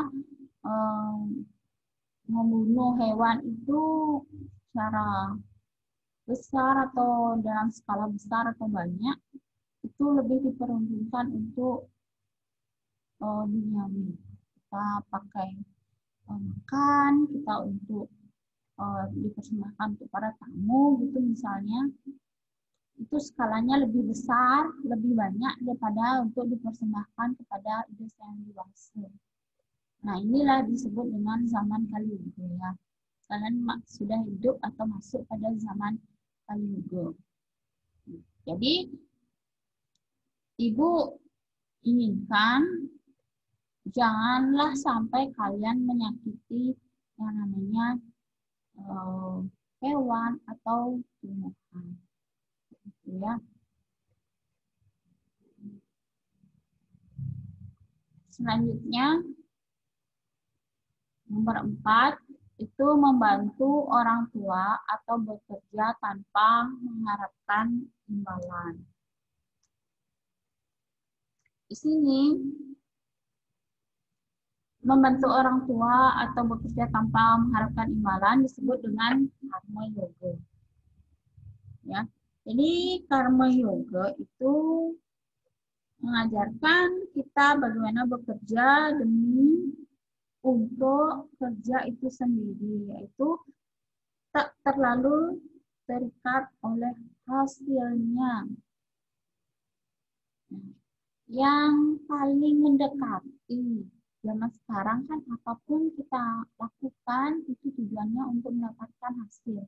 membunuh hewan itu secara besar atau dalam skala besar atau banyak, itu lebih diperuntukkan untuk duniawi. Kita pakai makan, kita untuk dipersembahkan untuk para tamu gitu misalnya, itu skalanya lebih besar, lebih banyak daripada untuk dipersembahkan kepada Ida Sang Hyang Widi Wasa. Nah, inilah disebut dengan zaman Kaliuga, ya. Kalian sudah hidup atau masuk pada zaman Kaliuga. Jadi Ibu inginkan janganlah sampai kalian menyakiti yang namanya hewan atau tumbuhan. Ya. Selanjutnya, nomor 4, itu membantu orang tua atau bekerja tanpa mengharapkan imbalan. Di sini, membantu orang tua atau bekerja tanpa mengharapkan imbalan disebut dengan karma yoga. Ya, Jadi karma yoga itu mengajarkan kita bagaimana bekerja demi untuk kerja itu sendiri, yaitu tak terlalu terikat oleh hasilnya. Yang paling mendekati zaman sekarang kan apapun kita lakukan itu tujuannya untuk mendapatkan hasil,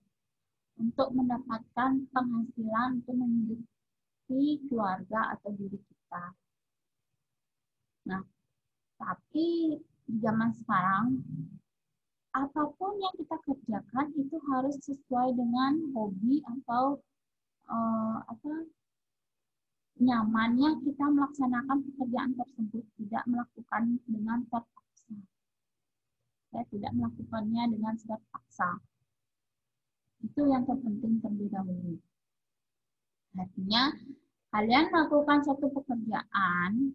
untuk mendapatkan penghasilan untuk menghidupi keluarga atau diri kita. Nah, tapi di zaman sekarang apapun yang kita kerjakan itu harus sesuai dengan hobi atau nyamannya kita melaksanakan pekerjaan tersebut, tidak melakukan dengan terpaksa. Ya, tidak melakukannya dengan terpaksa. Itu yang terpenting terlebih dahulu. Artinya, kalian melakukan suatu pekerjaan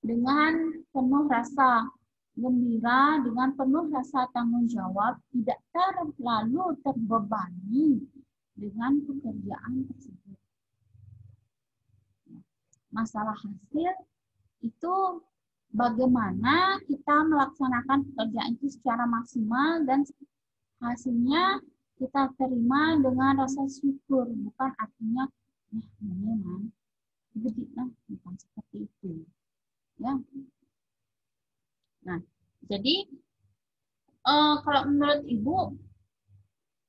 dengan penuh rasa gembira, dengan penuh rasa tanggung jawab, tidak terlalu terbebani dengan pekerjaan tersebut. Masalah hasil itu bagaimana kita melaksanakan pekerjaan itu secara maksimal dan hasilnya kita terima dengan rasa syukur, bukan artinya memang bukan seperti itu, ya. Nah, jadi kalau menurut Ibu,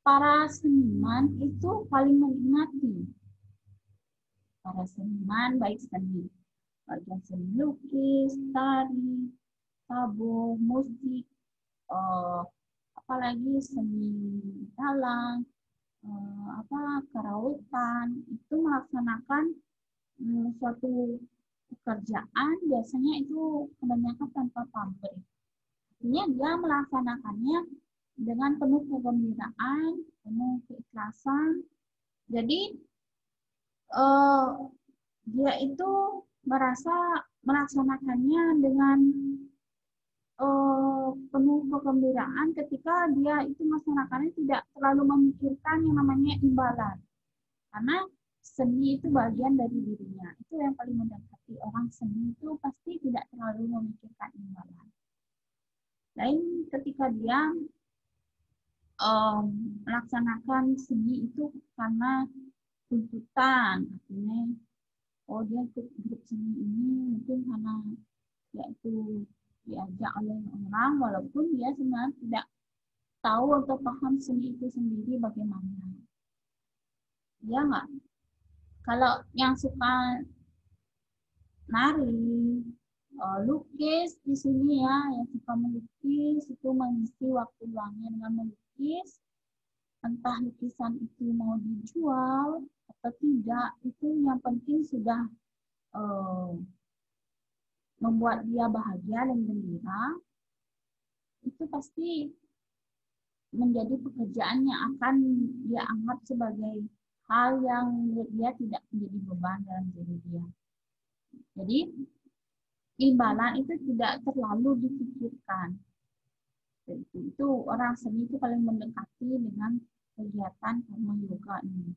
para seniman itu paling menikmati. Para seniman, baik seni, bagian seni lukis, tari, tabuh, musik, apalagi seni dalang, karawitan, itu melaksanakan suatu pekerjaan biasanya itu kebanyakan tanpa pamrih. Artinya dia melaksanakannya dengan penuh kegembiraan, penuh keikhlasan. Jadi dia itu merasa melaksanakannya dengan penuh kegembiraan ketika dia itu melaksanakannya tidak terlalu memikirkan yang namanya imbalan. Karena seni itu bagian dari dirinya. Itu yang paling mendekati orang seni itu pasti tidak terlalu memikirkan imbalan. Lain ketika dia melaksanakan seni itu karena tuntutan, artinya dia ikut grup seni ini mungkin karena yaitu diajak oleh orang, walaupun dia sebenarnya tidak tahu atau paham seni itu sendiri bagaimana. Ya nggak? Kalau yang suka nari, lukis di sini ya, yang suka melukis itu mengisi waktu luangnya dengan melukis, entah lukisan itu mau dijual atau tidak, itu yang penting sudah membuat dia bahagia dan gembira, itu pasti menjadi pekerjaan yang akan dia anggap sebagai hal yang dia tidak menjadi beban dalam diri dia. Jadi imbalan itu tidak terlalu dipikirkan. Jadi, itu orang seni itu paling mendekati dengan kegiatan karma yoga ini.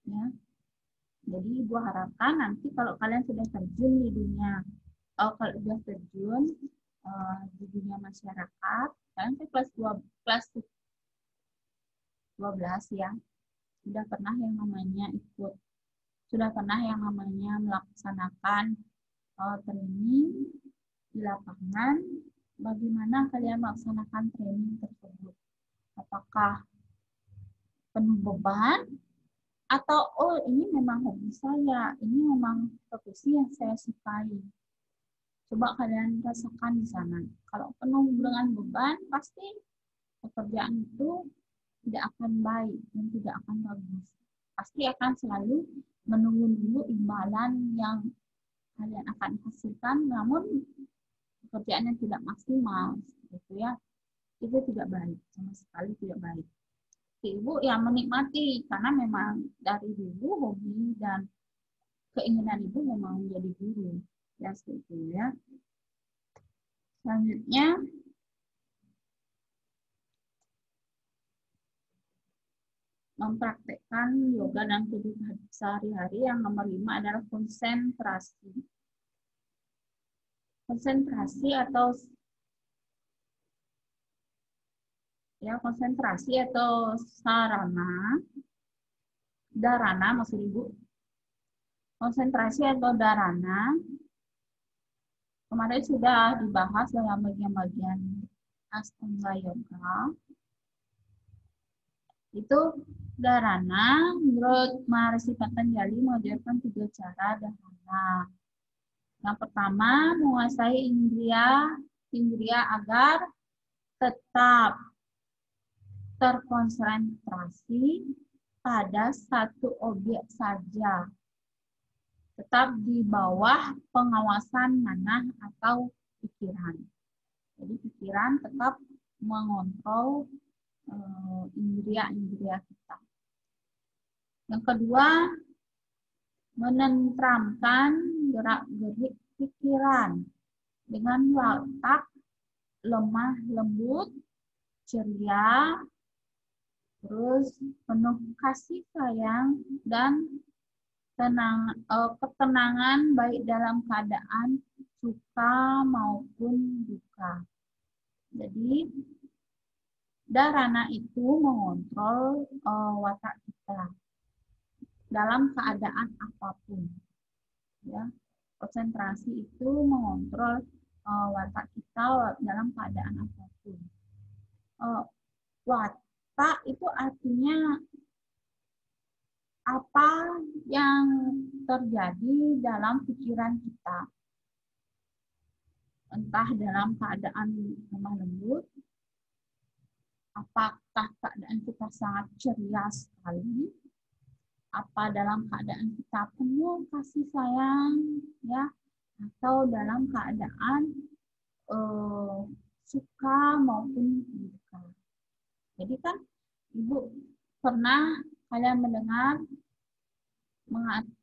Ya. Jadi Ibu harapkan nanti kalau kalian sudah terjun di dunia, kalau sudah terjun di dunia masyarakat, kalian kelas 12 ya, sudah pernah yang namanya melaksanakan training di lapangan. Bagaimana kalian melaksanakan training tersebut? Apakah penuh beban? Atau, ini memang hobi saya, ini memang profesi yang saya sukai. Coba kalian rasakan di sana. Kalau penuh dengan beban, pasti pekerjaan itu tidak akan baik dan tidak akan bagus. Pasti akan selalu menunggu dulu imbalan yang kalian akan hasilkan, namun pekerjaan yang tidak maksimal, gitu ya, itu tidak baik, sama sekali tidak baik. Ibu yang menikmati karena memang dari dulu hobi dan keinginan Ibu memang menjadi guru, ya seperti itu ya. Selanjutnya mempraktekkan yoga dan kehidupan sehari-hari. Yang nomor 5 adalah konsentrasi. Konsentrasi atau dharana maksud Ibu. Konsentrasi atau dharana kemarin sudah dibahas dalam bagian-bagian Astanga Yoga. Itu dharana menurut Maharishi Patanjali mengajarkan 3 cara dharana. Yang pertama, menguasai indria agar tetap terkonsentrasi pada satu objek saja. Tetap di bawah pengawasan manah atau pikiran. Jadi pikiran tetap mengontrol indria-indria kita. Yang kedua, menenteramkan gerak-gerik pikiran dengan watak lemah lembut, ceria, terus penuh kasih sayang dan ketenangan baik dalam keadaan suka maupun duka. Jadi dharana itu mengontrol watak kita dalam keadaan apapun. Ya, konsentrasi itu mengontrol watak kita dalam keadaan apapun. Watak itu artinya apa yang terjadi dalam pikiran kita. Entah dalam keadaan lemah lembut, apakah keadaan kita sangat ceria sekali, apa dalam keadaan kita penuh kasih sayang, ya, atau dalam keadaan suka maupun duka. Jadi kan Ibu pernah kalian mendengar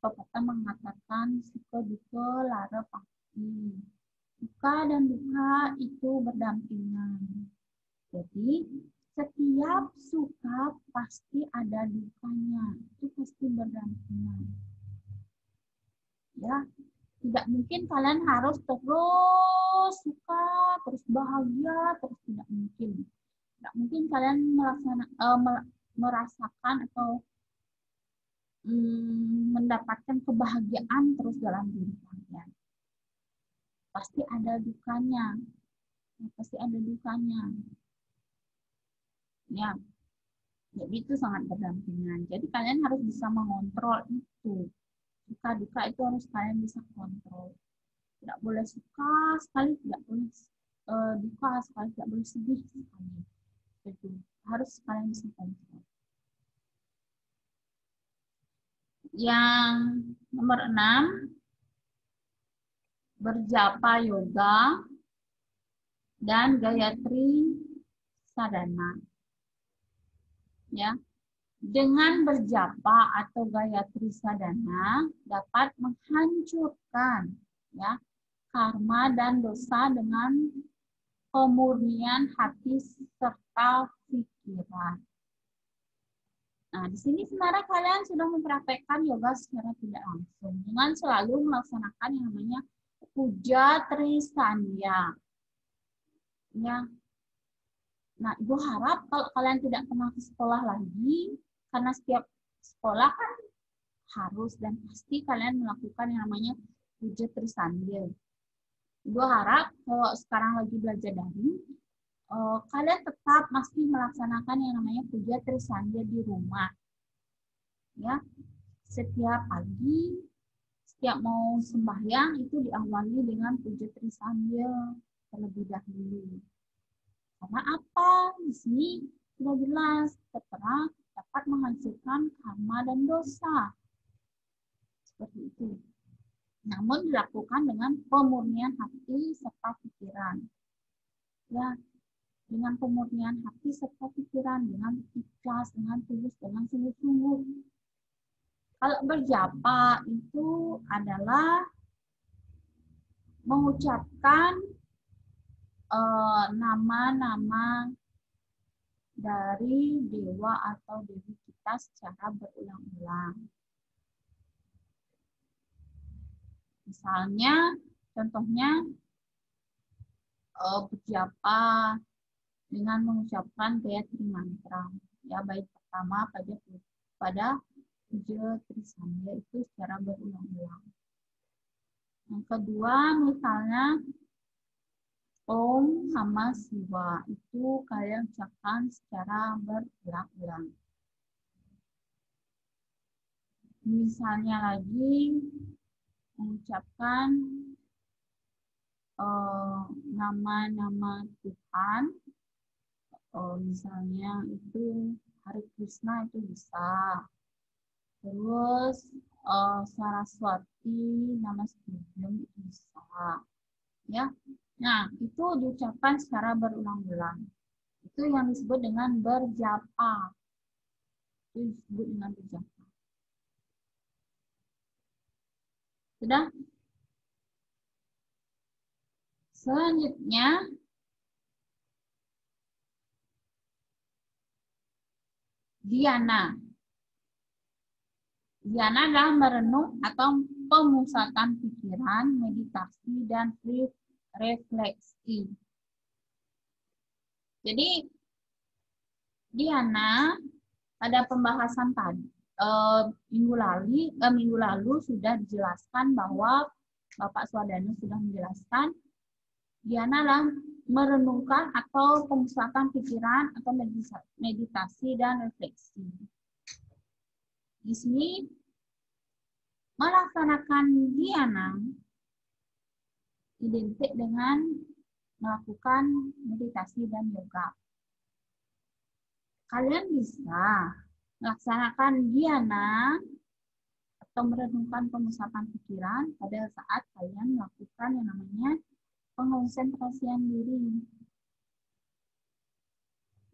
pepatah mengatakan suka duka lara pasti. Suka dan duka itu berdampingan. Jadi setiap suka pasti ada dukanya. Itu pasti berdampingan. Ya, tidak mungkin kalian harus terus suka, terus bahagia, terus tidak mungkin. Tidak mungkin kalian merasakan atau mendapatkan kebahagiaan terus dalam diri kalian. Pasti ada dukanya. Pasti ada dukanya. Ya, jadi itu sangat berdampingan. Jadi kalian harus bisa mengontrol itu. Suka duka itu harus kalian bisa kontrol. Tidak boleh suka sekali, tidak boleh duka sekali, tidak boleh sedih sekali. Jadi harus kalian bisa kontrol. Yang nomor 6, berjapa yoga dan Gayatri Sadhana. Ya, dengan berjapa atau Gayatri Sadhana dapat menghancurkan ya karma dan dosa dengan pemurnian hati serta pikiran. Nah, di sini sebenarnya kalian sudah mempraktekkan yoga secara tidak langsung dengan selalu melaksanakan yang namanya puja trisandhya. Ya. Nah, Ibu harap kalau kalian tidak pernah ke sekolah lagi, karena setiap sekolah kan harus dan pasti kalian melakukan yang namanya puja trisandhya. Ibu harap kalau sekarang lagi belajar daring, kalian tetap masih melaksanakan yang namanya puja trisandhya di rumah. Ya, setiap pagi, setiap mau sembahyang itu diawali dengan puja trisandhya terlebih dahulu. Karena apa? Di sini sudah jelas tertera dapat menghancurkan karma dan dosa. Seperti itu. Namun dilakukan dengan pemurnian hati serta pikiran. Ya, dengan pemurnian hati serta pikiran, dengan ikhlas, dengan tulus, dengan sungguh-sungguh. Kalau berjapa itu adalah mengucapkan nama-nama dari dewa atau dewi kita secara berulang-ulang. Misalnya, contohnya berjapa dengan mengucapkan Gayatri Mantra. Ya, bait pertama pada Puja Trisanya itu secara berulang-ulang. Yang kedua, misalnya Om sama Siwa itu kalian ucapkan secara berulang-ulang. Misalnya lagi mengucapkan nama-nama Tuhan, misalnya itu Hare Krishna itu bisa. Terus Saraswati, nama studium itu bisa. Ya. Nah, itu diucapkan secara berulang-ulang. Itu yang disebut dengan berjapa. Itu disebut dengan berjapa. Sudah? Selanjutnya, dhyana. Dhyana adalah merenung atau pemusatan pikiran, meditasi, dan refleksi. Jadi, dhyana pada pembahasan tadi minggu lalu sudah dijelaskan bahwa Bapak Swadana sudah menjelaskan dhyana adalah merenungkan atau pemusatan pikiran atau meditasi dan refleksi. Di sini melaksanakan dhyana identik dengan melakukan meditasi dan yoga. Kalian bisa melaksanakan dhyana atau merenungkan pemusatan pikiran pada saat kalian melakukan yang namanya pengonsentrasian diri.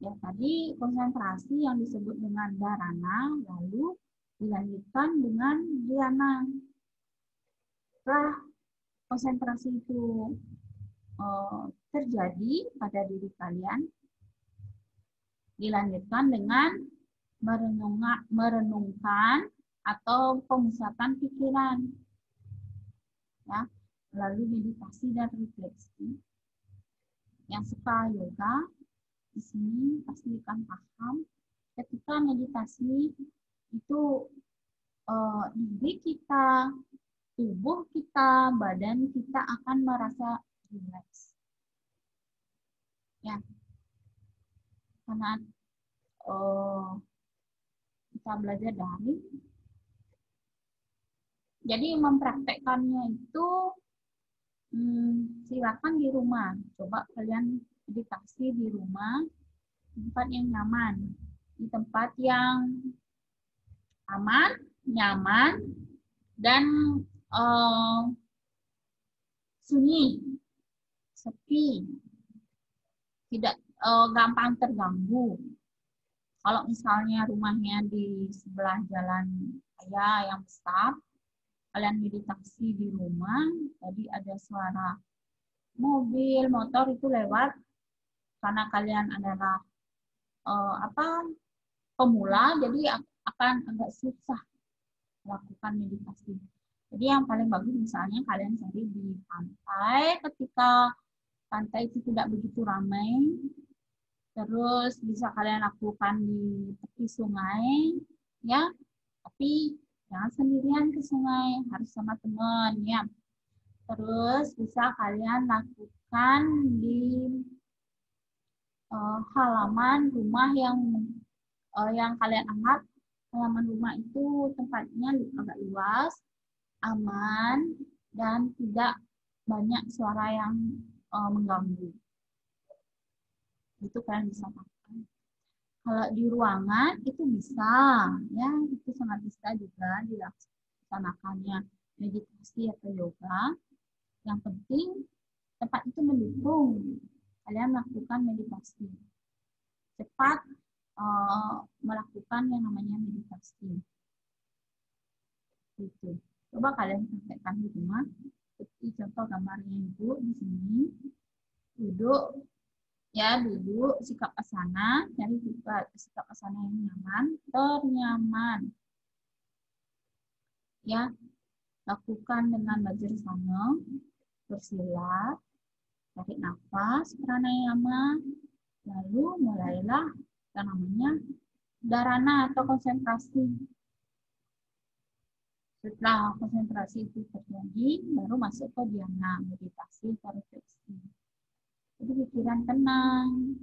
Ya, tadi konsentrasi yang disebut dengan dharana, lalu dilanjutkan dengan dhyana. Setelah konsentrasi itu terjadi pada diri kalian, dilanjutkan dengan merenungkan atau pemusatan pikiran. Ya, lalu meditasi dan refleksi. Yang suka yoga di sini pasti akan paham ketika meditasi itu diri kita, tubuh kita, badan kita akan merasa rileks. Ya, karena kita belajar daring. Jadi mempraktekkannya itu silakan di rumah. Coba kalian meditasi di rumah, tempat yang nyaman, di tempat yang aman, nyaman, dan sunyi, sepi, tidak gampang terganggu. Kalau misalnya rumahnya di sebelah jalan raya yang besar, kalian meditasi di rumah, jadi ada suara mobil, motor itu lewat, karena kalian adalah pemula, jadi akan agak susah melakukan meditasi. Jadi yang paling bagus misalnya kalian cari di pantai, ketika pantai itu tidak begitu ramai, terus bisa kalian lakukan di tepi sungai, ya. Tapi jangan sendirian ke sungai, harus sama teman, ya. Terus bisa kalian lakukan di halaman rumah yang kalian anggap halaman rumah itu tempatnya agak luas, aman, dan tidak banyak suara yang mengganggu. Itu kalian bisa lakukan. Kalau di ruangan itu bisa, ya, itu sangat bisa juga dilaksanakannya meditasi atau yoga. Yang penting tempat itu mendukung kalian melakukan meditasi. Cepat melakukan yang namanya meditasi. Gitu. Coba kalian praktekkan di rumah. Seperti contoh gambarnya Ibu di sini. Duduk Ya, duduk, sikap asana, cari sikap asana yang nyaman, ternyaman. Ya, lakukan dengan Vajrasana, bersila, tarik nafas, pranayama, lalu mulailah yang namanya dharana atau konsentrasi. Setelah konsentrasi itu terjadi, baru masuk ke dhyana, meditasi atau refleksi. Jadi pikiran tenang,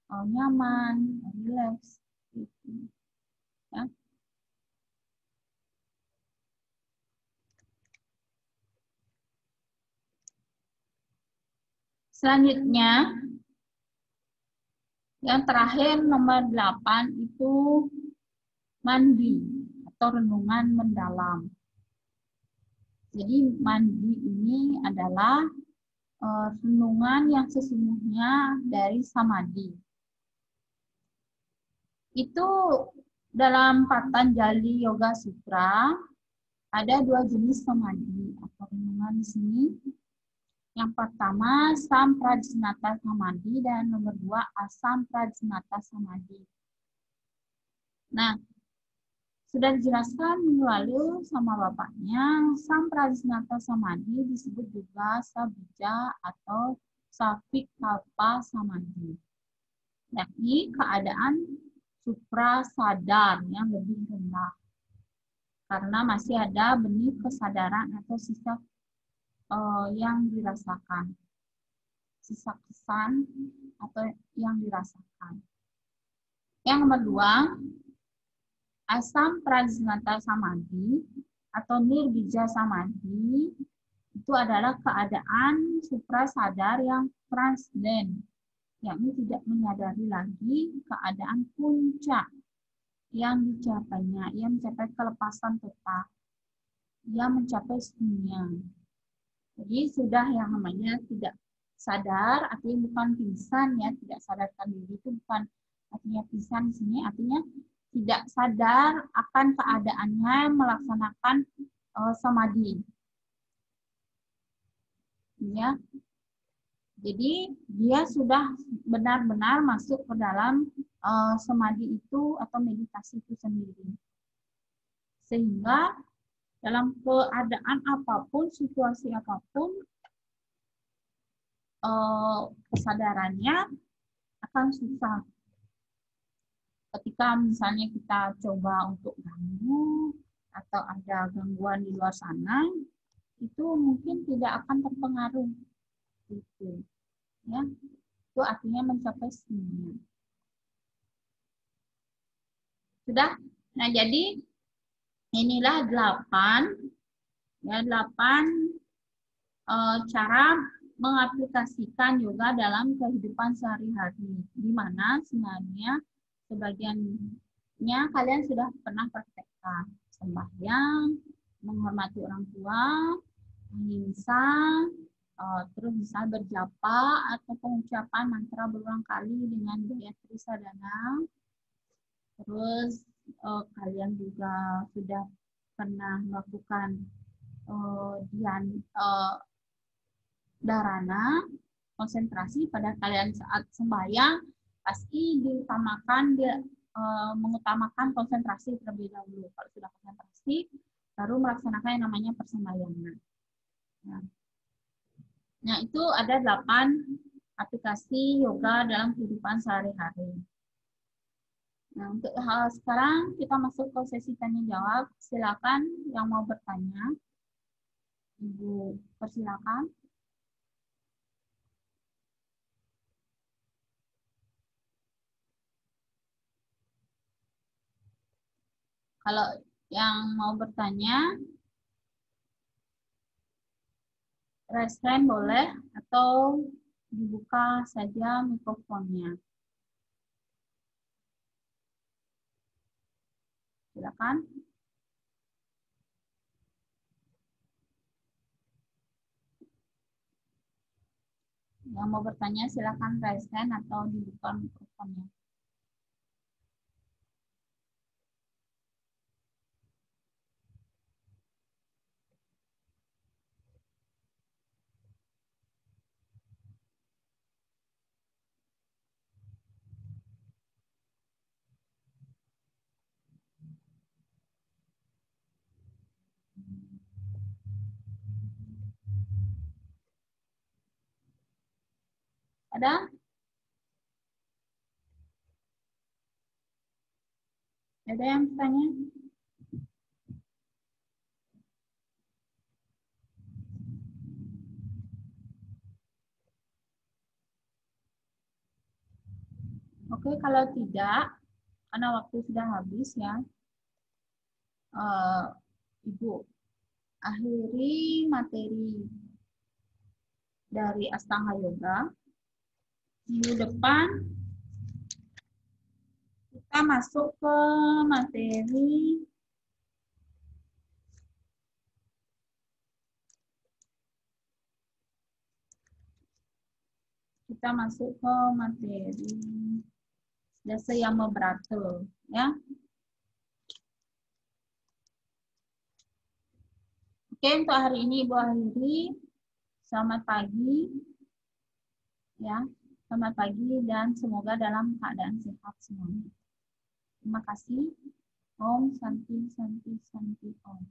nyaman, rileks, gitu. Ya. Selanjutnya, yang terakhir nomor 8 itu mandi atau renungan mendalam. Jadi mandi ini adalah renungan yang sesungguhnya dari samadhi. Itu dalam Patanjali Yoga Sutra ada 2 jenis samadhi atau renungan di sini. Yang pertama Samprajnata Samadhi dan nomor 2 Asamprajnata Samadhi. Nah, sudah dijelaskan minggu lalu sama bapaknya, Samprajnata Samadhi disebut juga Sabija atau Savikalpa Samadhi. Yakni keadaan suprasadar yang lebih rendah. Karena masih ada benih kesadaran atau sisa yang dirasakan. Sisa kesan atau yang dirasakan. Yang nomor 2, Asamprajnata Samadhi atau Nirbija Samadhi itu adalah keadaan suprasadar yang transden, yakni tidak menyadari lagi keadaan puncak yang dicapainya. Ia mencapai kelepasan total. Ia mencapai sunya. Jadi sudah yang namanya tidak sadar, artinya bukan pingsan ya, tidak sadarkan diri itu bukan artinya pingsan di sini, artinya tidak sadar akan keadaannya melaksanakan samadhi. Ya. Jadi dia sudah benar-benar masuk ke dalam samadhi itu atau meditasi itu sendiri. Sehingga dalam keadaan apapun, situasi apapun, kesadarannya akan susah. Ketika misalnya kita coba untuk ganggu atau ada gangguan di luar sana, itu mungkin tidak akan terpengaruh. Gitu. Ya, itu artinya mencapai sunya. Sudah? Nah, jadi inilah 8 cara mengaplikasikan yoga dalam kehidupan sehari-hari, di mana sebenarnya sebagiannya kalian sudah pernah praktekkan. Sembahyang, menghormati orang tua, ahimsa, terus bisa berjapa atau pengucapan mantra berulang kali dengan Gayatri Sadhana. Terus kalian juga sudah pernah melakukan dharana, konsentrasi pada kalian saat sembahyang, pasti mengutamakan konsentrasi terlebih dahulu. Kalau sudah konsentrasi, baru melaksanakan yang namanya persembahyangan. Nah, itu ada 8 aplikasi yoga dalam kehidupan sehari-hari. Nah, untuk hal sekarang kita masuk ke sesi tanya jawab. Silakan yang mau bertanya. Ibu, persilakan. Kalau yang mau bertanya, raise hand boleh atau dibuka saja mikrofonnya. Silakan. Yang mau bertanya silakan raise hand atau dibuka mikrofonnya. Ada? Ada yang tanya? Oke, kalau tidak, karena waktu sudah habis ya, Ibu akhiri materi dari Astanga Yoga. Minggu depan kita masuk ke materi Dasa Yama Brata, ya. Oke, untuk hari ini Ibu akhiri. Selamat pagi. Ya, selamat pagi dan semoga dalam keadaan sehat semuanya. Terima kasih. Om Santi Santi Santi Om.